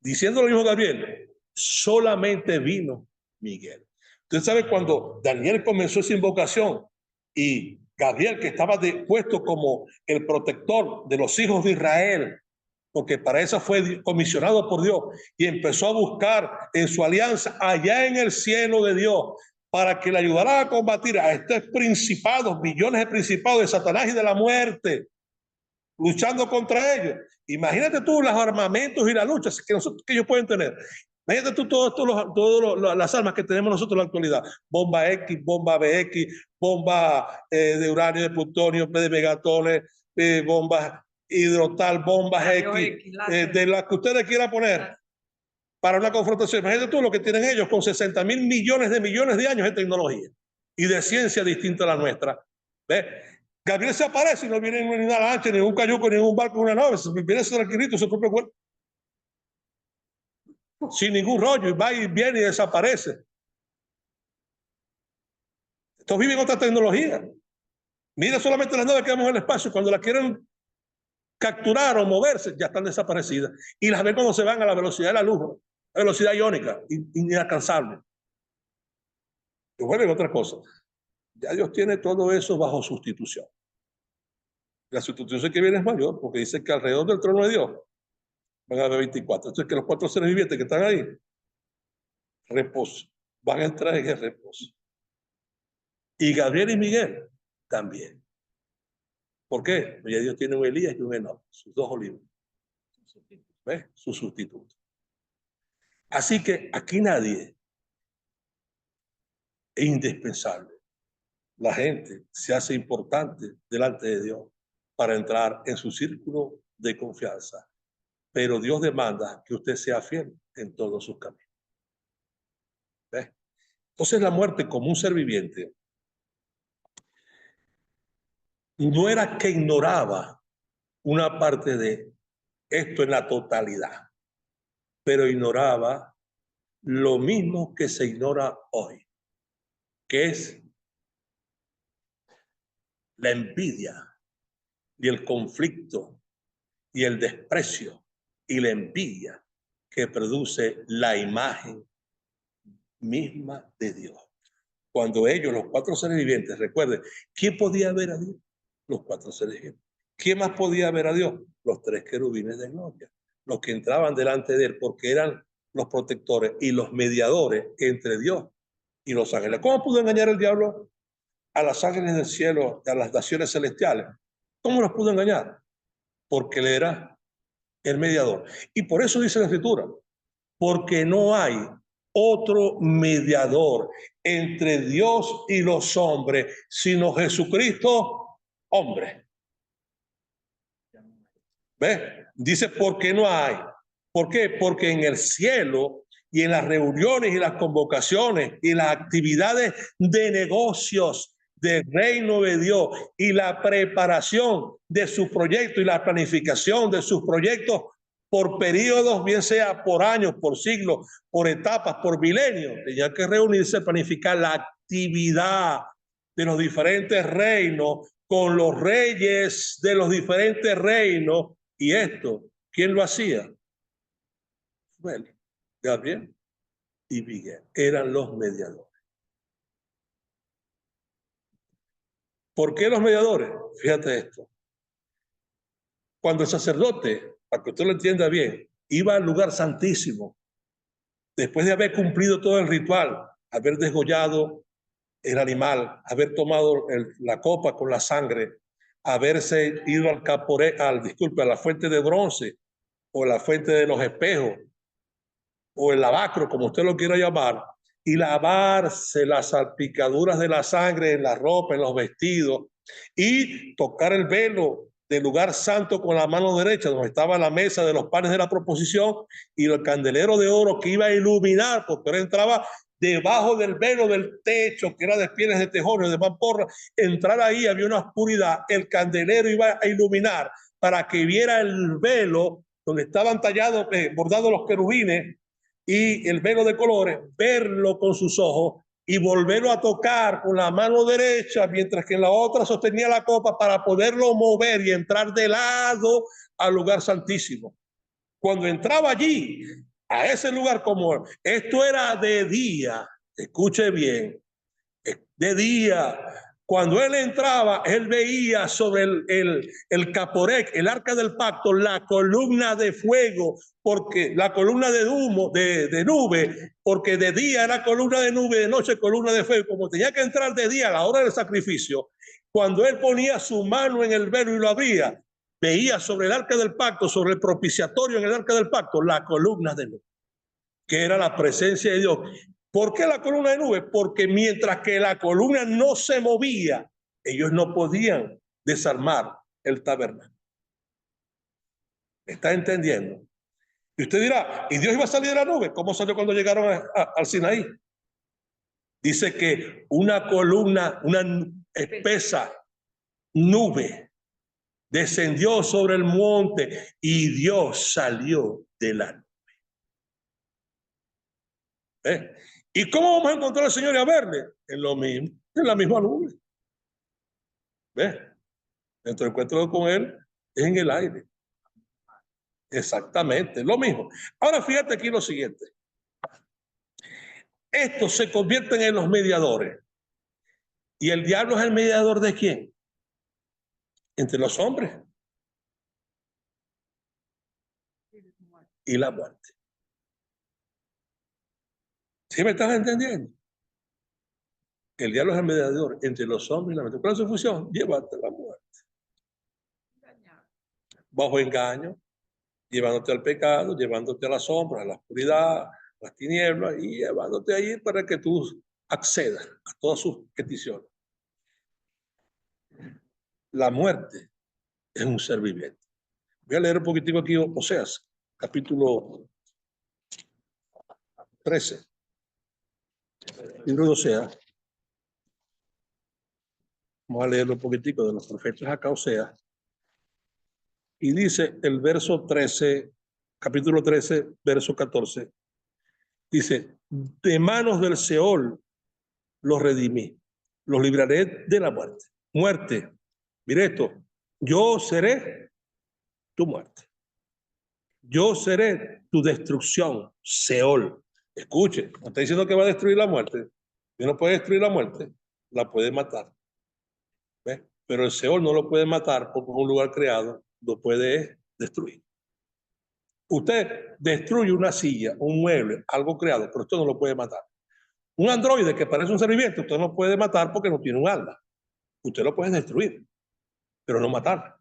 diciendo lo mismo Gabriel, solamente vino Miguel. Usted sabe cuando Daniel comenzó esa invocación y Gabriel, que estaba puesto como el protector de los hijos de Israel, porque para eso fue comisionado por Dios, y empezó a buscar en su alianza allá en el cielo de Dios, para que le ayudara a combatir a estos principados, millones de principados de Satanás y de la muerte, luchando contra ellos. Imagínate tú los armamentos y las luchas que ellos pueden tener. Imagínate tú todas las armas que tenemos nosotros en la actualidad. Bomba X, bomba BX, bomba de uranio, de plutonio, de megatones, bombas hidrotal, bombas X, de las que ustedes quieran poner para una confrontación. Imagínate tú lo que tienen ellos con 60.000 millones de años de tecnología y de ciencia distinta a la nuestra. ¿Ves? Gabriel se aparece y no viene ni una lancha, ni un cayuco, ni un barco, ni una nave, viene tranquilito, su propio cuerpo. Sin ningún rollo, y va y viene y desaparece. Estos viven otra tecnología. Mira solamente las naves que vemos en el espacio, cuando las quieren capturar o moverse, ya están desaparecidas. Y las ven cuando se van a la velocidad de la luz, a velocidad iónica, inalcanzable. Y bueno, y otra cosa, ya Dios tiene todo eso bajo sustitución. La sustitución que viene es mayor, porque dice que alrededor del trono de Dios van a haber 24. Entonces, que los 4 seres vivientes que están ahí, reposo, van a entrar en el reposo. Y Gabriel y Miguel también. ¿Por qué? Porque Dios tiene un Elías y un Enoc, sus 2 olivos. ¿Ves? Su sustituto. Así que aquí nadie es indispensable. La gente se hace importante delante de Dios para entrar en su círculo de confianza. Pero Dios demanda que usted sea fiel en todos sus caminos. ¿Ves? Entonces la muerte como un ser viviente no era que ignoraba una parte de esto en la totalidad, pero ignoraba lo mismo que se ignora hoy, que es la envidia y el conflicto y el desprecio y la envidia que produce la imagen misma de Dios. Cuando ellos, los 4 seres vivientes, recuerden, ¿quién podía ver a Dios? Los 4 seres vivientes. ¿Quién más podía ver a Dios? Los 3 querubines de gloria, los que entraban delante de él, porque eran los protectores y los mediadores entre Dios y los ángeles. ¿Cómo pudo engañar el diablo a los ángeles del cielo, a las naciones celestiales? ¿Cómo los pudo engañar? Porque él era el mediador. Y por eso dice la Escritura, porque no hay otro mediador entre Dios y los hombres, sino Jesucristo, hombre. ¿Ves? Dice, porque no hay. ¿Por qué? Porque en el cielo y en las reuniones y las convocaciones y las actividades de negocios del reino de Dios y la preparación de su proyecto y la planificación de sus proyectos por periodos, bien sea por años, por siglos, por etapas, por milenios, tenía que reunirse, planificar la actividad de los diferentes reinos con los reyes de los diferentes reinos. Y esto, ¿quién lo hacía? Bueno, Gabriel y Miguel eran los mediadores. ¿Por qué los mediadores? Fíjate esto. Cuando el sacerdote, para que usted lo entienda bien, iba al lugar santísimo, después de haber cumplido todo el ritual, haber desgollado el animal, haber tomado la copa con la sangre, haberse ido al a la fuente de bronce, o la fuente de los espejos, o el lavacro, como usted lo quiera llamar, y lavarse las salpicaduras de la sangre en la ropa, en los vestidos, y tocar el velo del lugar santo con la mano derecha, donde estaba la mesa de los panes de la proposición, y el candelero de oro que iba a iluminar, porque él entraba debajo del velo del techo, que era de pieles de tejones, de mamporra. Entrar ahí había una oscuridad, el candelero iba a iluminar para que viera el velo donde estaban tallados, bordados los querubines, y el velo de colores, verlo con sus ojos y volverlo a tocar con la mano derecha, mientras que en la otra sostenía la copa para poderlo mover y entrar de lado al lugar santísimo. Cuando entraba allí, a ese lugar, como esto era de día, escuche bien, de día, cuando él entraba, él veía sobre el caporec, el arca del pacto, la columna de fuego, porque la columna de humo, de nube, porque de día era columna de nube, de noche columna de fuego. Como tenía que entrar de día a la hora del sacrificio, cuando él ponía su mano en el velo y lo abría, veía sobre el arca del pacto, sobre el propiciatorio en el arca del pacto, la columna de nube, que era la presencia de Dios. ¿Por qué la columna de nube? Porque mientras que la columna no se movía, ellos no podían desarmar el tabernáculo. ¿Me está entendiendo? Y usted dirá, ¿y Dios iba a salir de la nube? ¿Cómo salió cuando llegaron al Sinaí? Dice que una columna, una espesa nube descendió sobre el monte y Dios salió de la nube. ¿Y cómo vamos a encontrar al Señor y a verle? En lo mismo, en la misma nube. ¿Ves? Nuestro encuentro con Él es en el aire. Exactamente, lo mismo. Ahora fíjate aquí lo siguiente. Estos se convierten en los mediadores. ¿Y el diablo es el mediador de quién? Entre los hombres y la muerte. ¿Sí me estás entendiendo? El diablo es el mediador entre los hombres y la muerte. ¿Cuál es su función? Llevarte a la muerte. Bajo engaño, llevándote al pecado, llevándote a la sombra, a la oscuridad, a las tinieblas y llevándote ahí para que tú accedas a todas sus peticiones. La muerte es un ser viviente. Voy a leer un poquitico aquí Oseas, capítulo 13. Libro de Oseas. Vamos a leer un poquitico de los profetas acá, Oseas. Y dice el verso 13, capítulo 13, verso 14. Dice, de manos del Seol los redimí, los libraré de la muerte. Muerte, mire esto, yo seré tu muerte. Yo seré tu destrucción, Seol. Escuche, no está diciendo que va a destruir la muerte. Dios no puede destruir la muerte, la puede matar. ¿Ves? Pero el Seol no lo puede matar porque un lugar creado lo puede destruir. Usted destruye una silla, un mueble, algo creado, pero usted no lo puede matar. Un androide que parece un ser viviente, usted no puede matar porque no tiene un alma. Usted lo puede destruir, pero no matar.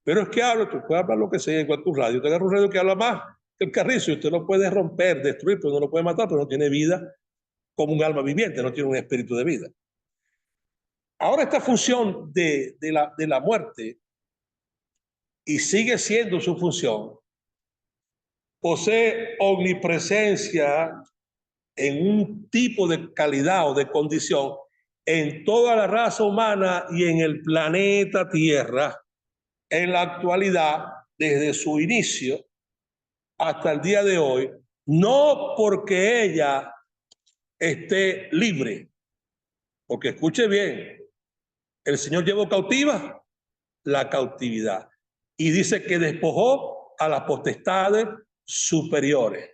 Pero es que habla, tú puedes hablar lo que sea, igual tu radio. Usted agarra un radio que habla más que el carrizo y usted lo puede romper, destruir, pero no lo puede matar, pero no tiene vida como un alma viviente, no tiene un espíritu de vida. Ahora esta función de la muerte, y sigue siendo su función, posee omnipresencia en un tipo de calidad o de condición en toda la raza humana y en el planeta Tierra en la actualidad, desde su inicio hasta el día de hoy, no porque ella esté libre, porque escuche bien, el Señor llevó cautiva la cautividad y dice que despojó a las potestades superiores.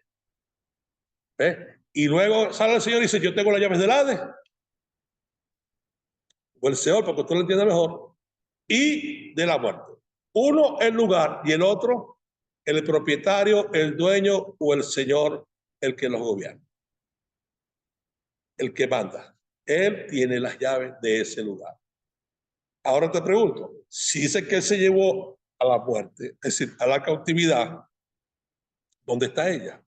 ¿Ves? Y luego sale el Señor y dice, yo tengo las llaves del Hades, o el Seol, porque usted lo entiende mejor, y de la muerte. Uno el lugar y el otro el propietario, el dueño o el señor, el que los gobierna. El que manda. Él tiene las llaves de ese lugar. Ahora te pregunto, si dice que él se llevó a la muerte, es decir, a la cautividad, ¿dónde está ella?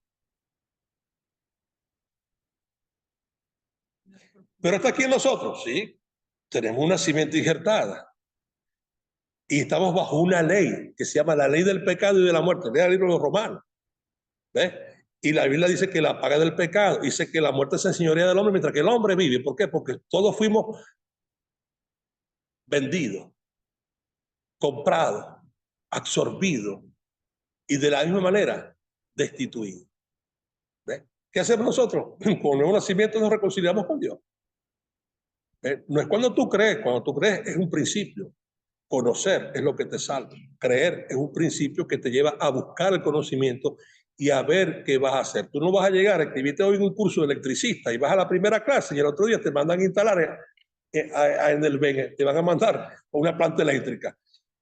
Pero está aquí en nosotros, ¿sí? Tenemos una simiente injertada. Y estamos bajo una ley que se llama la ley del pecado y de la muerte. Lea el libro de los Romanos. ¿Ves? Y la Biblia dice que la paga del pecado, dice que la muerte se enseñorea del hombre mientras que el hombre vive. ¿Por qué? Porque todos fuimos vendidos, comprados, absorbidos y de la misma manera destituidos. ¿Ves? ¿Qué hacemos nosotros? Con el nuevo nacimiento nos reconciliamos con Dios. ¿Ves? No es cuando tú crees es un principio. Conocer es lo que te salva. Creer es un principio que te lleva a buscar el conocimiento y a ver qué vas a hacer. Tú no vas a llegar a escribirte hoy en un curso de electricista y vas a la primera clase y el otro día te mandan a instalar en el BEN, te van a mandar una planta eléctrica.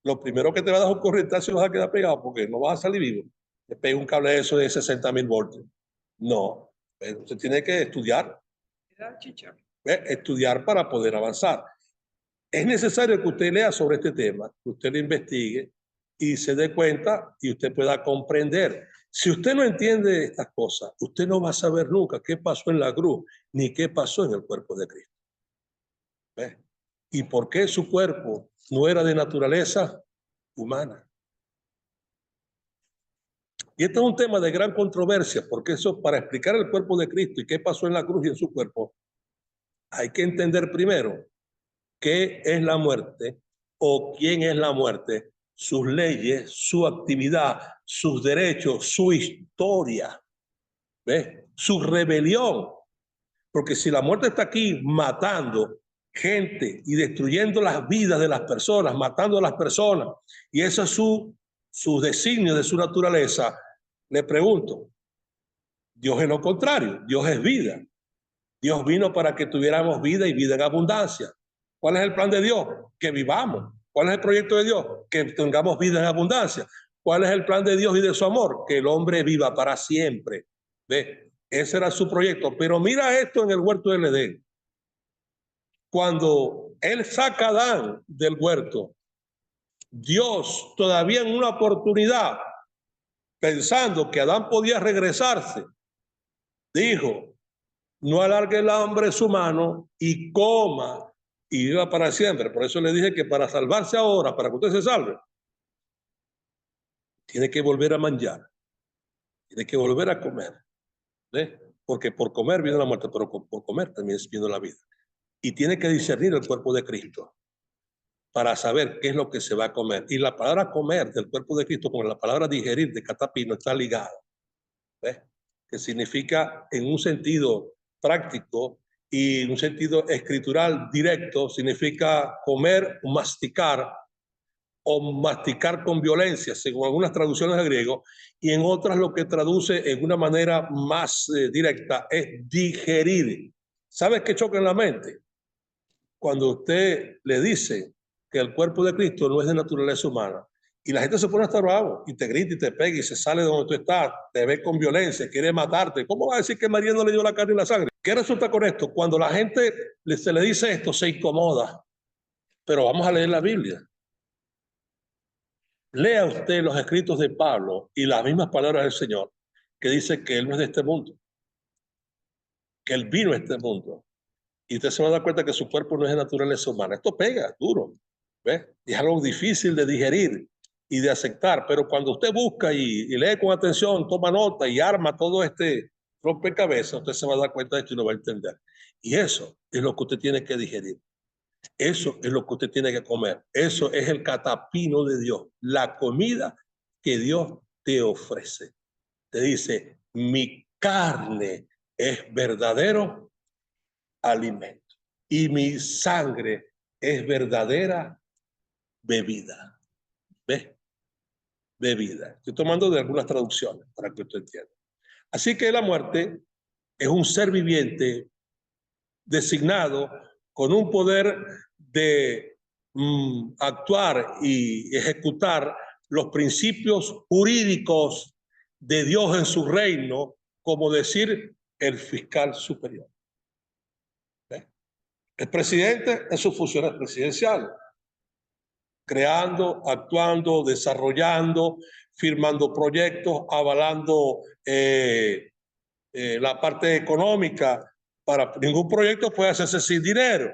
Lo primero que te va a dar un corrientazo y vas a quedar pegado porque no vas a salir vivo. Te pega un cable de eso de 60.000 voltios. No, usted tiene que estudiar. Estudiar para poder avanzar. Es necesario que usted lea sobre este tema, que usted lo investigue y se dé cuenta y usted pueda comprender. Si usted no entiende estas cosas, usted no va a saber nunca qué pasó en la cruz ni qué pasó en el cuerpo de Cristo. ¿Ves? ¿Y por qué su cuerpo no era de naturaleza humana. Y este es un tema de gran controversia, porque eso, para explicar el cuerpo de Cristo y qué pasó en la cruz y en su cuerpo, hay que entender primero qué es la muerte o quién es la muerte, sus leyes, su actividad, sus derechos, su historia, ¿ves? Su rebelión. Porque si la muerte está aquí matando gente y destruyendo las vidas de las personas, matando a las personas, y eso es su designio de su naturaleza, le pregunto, Dios es lo contrario, Dios es vida. Dios vino para que tuviéramos vida y vida en abundancia. ¿Cuál es el plan de Dios? Que vivamos. ¿Cuál es el proyecto de Dios? Que tengamos vida en abundancia. ¿Cuál es el plan de Dios y de su amor? Que el hombre viva para siempre. ¿Ve? Ese era su proyecto. Pero mira esto en el huerto del Edén. Cuando él saca a Adán del huerto, Dios todavía en una oportunidad, pensando que Adán podía regresarse, dijo, no alargue el hambre su mano y coma y viva para siempre. Por eso le dije que para salvarse ahora, para que usted se salve, tiene que volver a manjar, tiene que volver a comer. ¿Ve? Porque por comer viene la muerte, pero por comer también viene la vida. Y tiene que discernir el cuerpo de Cristo para saber qué es lo que se va a comer. Y la palabra comer del cuerpo de Cristo con la palabra digerir de catapino está ligada. ¿Ve? Que significa en un sentido práctico y en un sentido escritural directo, significa comer o masticar con violencia, según algunas traducciones de griego, y en otras lo que traduce en una manera más directa es digerir. ¿Sabes qué choca en la mente? Cuando usted le dice que el cuerpo de Cristo no es de naturaleza humana, y la gente se pone hasta bravo, y te grita y te pega y se sale de donde tú estás, te ve con violencia, quiere matarte. ¿Cómo va a decir que María no le dio la carne y la sangre? ¿Qué resulta con esto? Cuando la gente se le dice esto, se incomoda. Pero vamos a leer la Biblia. Lea usted los escritos de Pablo y las mismas palabras del Señor, que dice que Él no es de este mundo, que Él vino a este mundo. Y usted se va a dar cuenta que su cuerpo no es de naturaleza humana. Esto pega duro, ¿ves? Y es algo difícil de digerir y de aceptar, pero cuando usted busca y lee con atención, toma nota y arma todo este rompecabezas, usted se va a dar cuenta de esto y lo va a entender. Y eso es lo que usted tiene que digerir. Eso es lo que usted tiene que comer. Eso es el catapino de Dios, la comida que Dios te ofrece. Te dice, mi carne es verdadero alimento y mi sangre es verdadera bebida. ¿Ves? Bebida. Estoy tomando de algunas traducciones para que usted entienda. Así que la muerte es un ser viviente designado con un poder de actuar y ejecutar los principios jurídicos de Dios en su reino, como decir el fiscal superior. ¿Ves? El presidente en sus funciones presidenciales, creando, actuando, desarrollando, firmando proyectos, avalando la parte económica. Para ningún proyecto puede hacerse sin dinero,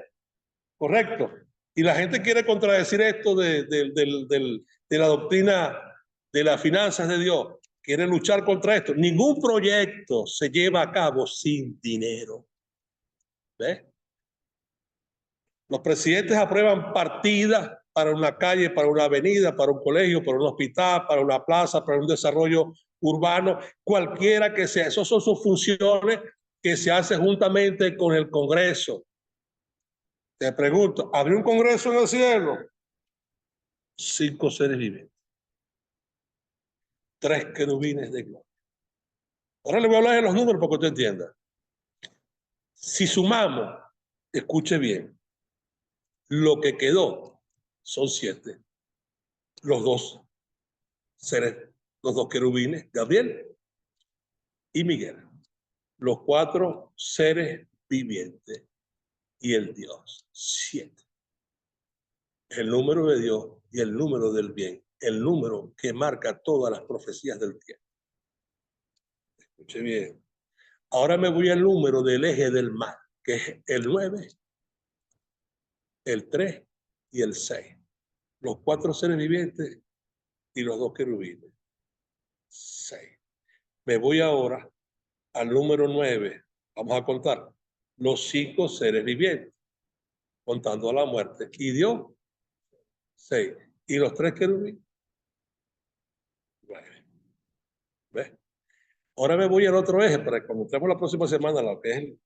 ¿correcto? Y la gente quiere contradecir esto de la doctrina de las finanzas de Dios. Quiere luchar contra esto. Ningún proyecto se lleva a cabo sin dinero. ¿Ves? Los presidentes aprueban partidas para una calle, para una avenida, para un colegio, para un hospital, para una plaza, para un desarrollo urbano, cualquiera que sea. Esas son sus funciones que se hacen juntamente con el Congreso. Te pregunto, ¿habría un Congreso en el cielo? 5 seres vivientes. 3 querubines de gloria. Ahora le voy a hablar de los números para que usted entienda. Si sumamos, escuche bien, lo que quedó son 7. Los 2 seres, los 2 querubines, Gabriel y Miguel. Los 4 seres vivientes y el Dios. 7. El número de Dios y el número del bien. El número que marca todas las profecías del tiempo. Escuche bien. Ahora me voy al número del eje del mal, que es el 9, el 3 y el 6. Los 4 seres vivientes y los 2 querubines. 6. Me voy ahora al número 9. Vamos a contar los 5 seres vivientes, contando a la muerte. Y Dios, 6. Y los 3 querubines, 9. ¿Ves? Ahora me voy al otro eje para que cuando entremos la próxima semana, lo que es el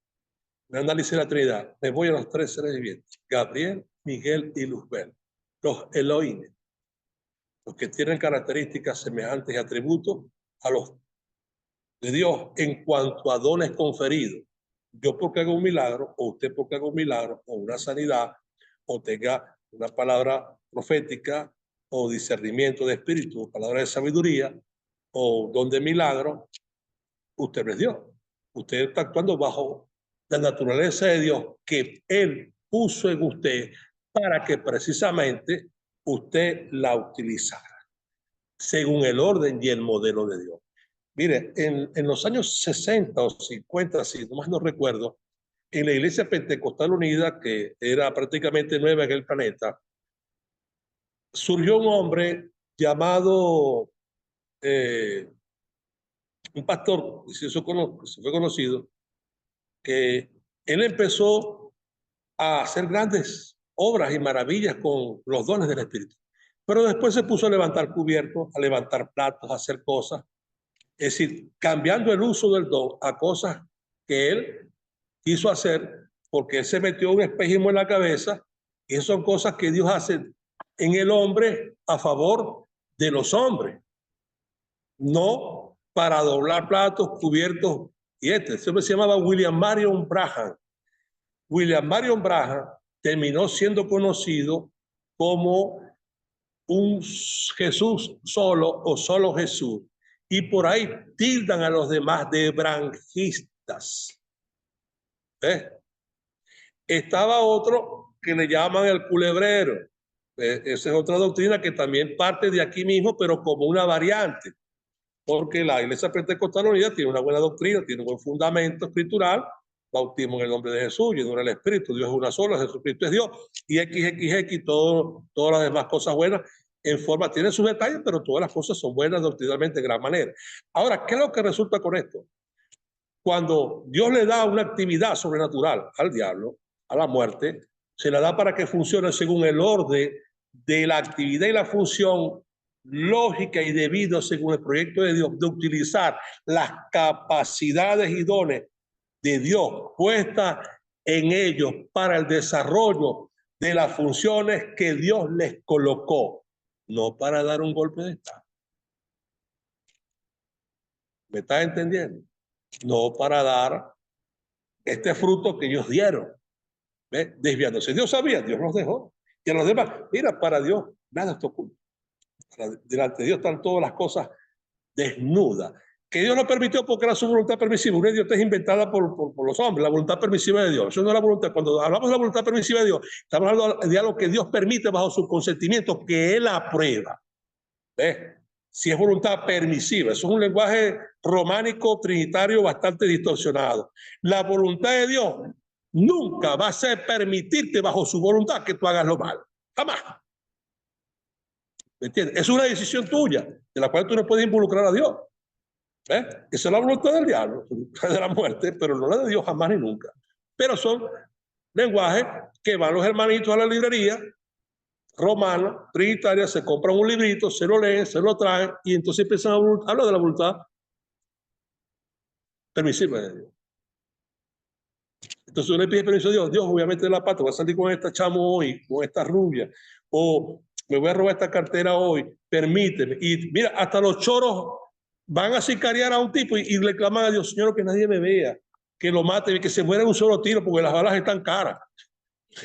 análisis de la Trinidad, me voy a los 3 seres vivientes: Gabriel, Miguel y Luzbel, los Elohim, los que tienen características semejantes y atributos a los de Dios en cuanto a dones conferidos. Yo porque hago un milagro, o usted porque haga un milagro, o una sanidad, o tenga una palabra profética, o discernimiento de espíritu, o palabra de sabiduría, o don de milagro, usted no es Dios. Usted está actuando bajo la naturaleza de Dios que Él puso en usted para que precisamente usted la utilizara, según el orden y el modelo de Dios. Mire, en los años 60 o 50, si no más no recuerdo, en la Iglesia Pentecostal Unida, que era prácticamente nueva en el planeta, surgió un hombre llamado, un pastor, se fue conocido, que él empezó a hacer grandes obras y maravillas con los dones del Espíritu. Pero después se puso a levantar cubiertos, a levantar platos, a hacer cosas. Es decir, cambiando el uso del don a cosas que él quiso hacer porque él se metió un espejismo en la cabeza, y son cosas que Dios hace en el hombre a favor de los hombres, no para doblar platos, cubiertos. Y ese hombre se llamaba William Marion Branham. William Marion Branham terminó siendo conocido como un Jesús solo o solo Jesús. Y por ahí tildan a los demás de branjistas. Estaba otro que le llaman el culebrero. Esa es otra doctrina que también parte de aquí mismo, pero como una variante. Porque la Iglesia Pentecostal Unida tiene una buena doctrina, tiene un buen fundamento escritural: bautismo en el nombre de Jesús, llenura del Espíritu, Dios es una sola, Jesucristo es Dios, y XXX, todas las demás cosas buenas, en forma, tienen sus detalles, pero todas las cosas son buenas doctrinalmente de gran manera. Ahora, ¿qué es lo que resulta con esto? Cuando Dios le da una actividad sobrenatural al diablo, a la muerte, se la da para que funcione según el orden de la actividad y la función lógica y debido según el proyecto de Dios, de utilizar las capacidades y dones de Dios puestas en ellos para el desarrollo de las funciones que Dios les colocó, no para dar un golpe de estado. ¿Me estás entendiendo? No para dar este fruto que ellos dieron, ¿ves? Desviándose. Dios sabía, Dios los dejó. Y a los demás, mira, para Dios nada está oculto. Delante de Dios están todas las cosas desnudas. Que Dios lo permitió porque era su voluntad permisiva. Una idiotez inventada por los hombres, la voluntad permisiva de Dios. Eso no es la voluntad. Cuando hablamos de la voluntad permisiva de Dios, estamos hablando de algo que Dios permite bajo su consentimiento, que Él aprueba. ¿Ves? Si es voluntad permisiva, eso es un lenguaje románico trinitario bastante distorsionado. La voluntad de Dios nunca va a ser permitirte bajo su voluntad que tú hagas lo malo. Jamás. ¿Me entiendes? Es una decisión tuya, de la cual tú no puedes involucrar a Dios. ¿Ves? Esa es la voluntad del diablo, de la muerte, pero no la de Dios jamás ni nunca. Pero son lenguajes que van los hermanitos a la librería romana, trinitaria, se compran un librito, se lo leen, se lo traen, y entonces empiezan a hablar de la voluntad permisiva de Dios. Entonces uno le pide permiso a Dios: Dios, voy a meter la pata, voy a salir con esta chamo hoy, con esta rubia, o me voy a robar esta cartera hoy, permíteme. Y mira, hasta los choros van a sicariar a un tipo y le claman a Dios: Señor, que nadie me vea, que lo mate, que se muera en un solo tiro, porque las balas están caras.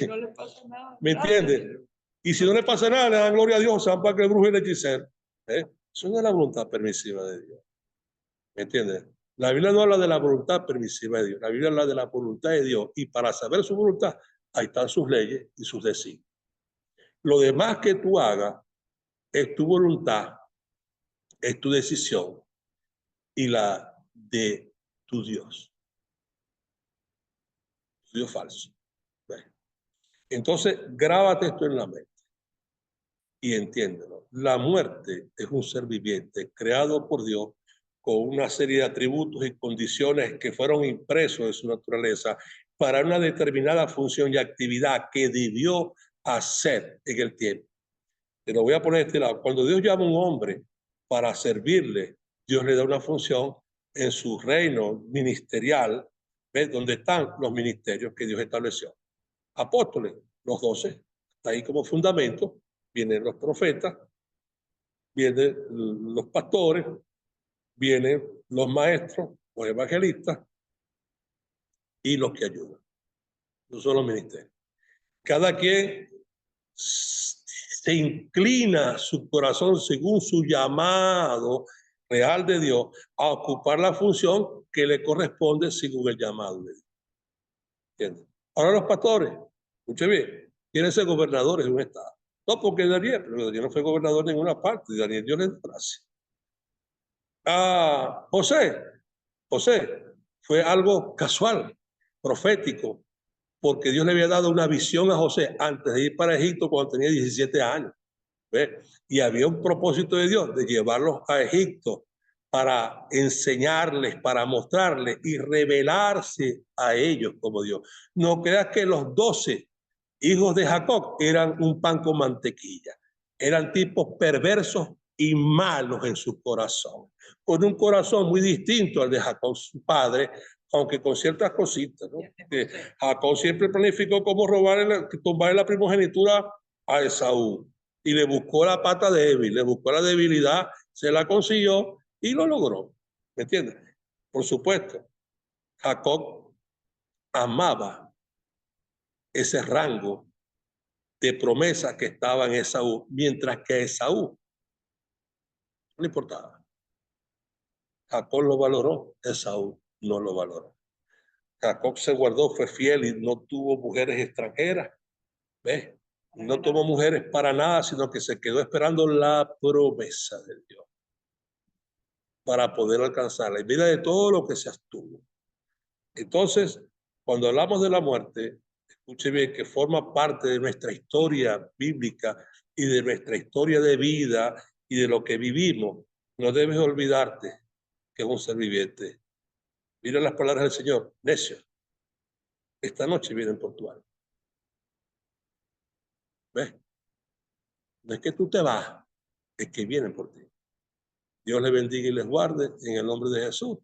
No le pasa nada. ¿Me entiendes? Y si no le pasa nada, le dan gloria a Dios, se van para que el brujo y el hechicero. Eso no es la voluntad permisiva de Dios. ¿Me entiendes? La Biblia no habla de la voluntad permisiva de Dios. La Biblia habla de la voluntad de Dios. Y para saber su voluntad, ahí están sus leyes y sus designios. Lo demás que tú hagas es tu voluntad, es tu decisión y la de tu Dios. Tu Dios falso. ¿Ves? Entonces, grábate esto en la mente. y entiéndelo. La muerte es un ser viviente creado por Dios con una serie de atributos y condiciones que fueron impresos en su naturaleza para una determinada función y actividad que debió hacer en el tiempo. Te lo voy a poner de este lado. Cuando Dios llama a un hombre para servirle, Dios le da una función en su reino ministerial, ¿ves? Donde están los ministerios que Dios estableció. Apóstoles, los 12, está ahí como fundamento, vienen los profetas, vienen los pastores, vienen los maestros, los evangelistas y los que ayudan. No son los ministerios. Cada quien se inclina su corazón según su llamado real de Dios a ocupar la función que le corresponde según el llamado de Dios. ¿Entiendes? Ahora los pastores, escuchen bien, quieren ser gobernadores de un estado. No porque Daniel, pero Daniel no fue gobernador en ninguna parte. Daniel Dios le dio gracia. José fue algo casual, profético, porque Dios le había dado una visión a José antes de ir para Egipto cuando tenía 17 años. ¿Ves? Y había un propósito de Dios de llevarlos a Egipto para enseñarles, para mostrarles y revelarse a ellos como Dios. No creas que los 12 hijos de Jacob eran un pan con mantequilla. Eran tipos perversos y malos en su corazón, con un corazón muy distinto al de Jacob, su padre, aunque con ciertas cositas, ¿no? Jacob siempre planificó cómo tumbarle la primogenitura a Esaú y le buscó la pata débil, le buscó la debilidad, se la consiguió y lo logró. ¿Me entiendes? Por supuesto, Jacob amaba ese rango de promesa que estaba en Esaú, mientras que Esaú no le importaba. Jacob lo valoró, Esaú no lo valoró. Jacob se guardó, fue fiel y no tuvo mujeres extranjeras. ¿Ves? No tuvo mujeres para nada, sino que se quedó esperando la promesa de Dios para poder alcanzarla. En vida de todo lo que se abstuvo. Entonces, cuando hablamos de la muerte, escuche bien que forma parte de nuestra historia bíblica y de nuestra historia de vida y de lo que vivimos. No debes olvidarte que es un ser viviente. Mira las palabras del Señor, necio. Esta noche vienen por tu alma. ¿Ves? No es que tú te vas, es que vienen por ti. Dios les bendiga y les guarde en el nombre de Jesús.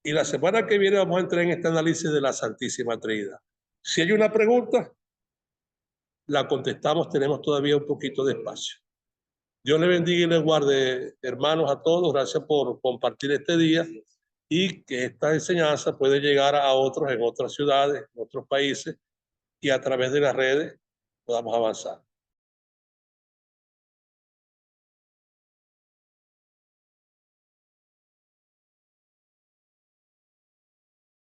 Y la semana que viene vamos a entrar en este análisis de la Santísima Trinidad. Si hay una pregunta, la contestamos, tenemos todavía un poquito de espacio. Dios les bendiga y les guarde, hermanos, a todos. Gracias por compartir este día y que esta enseñanza puede llegar a otros en otras ciudades, en otros países y a través de las redes podamos avanzar.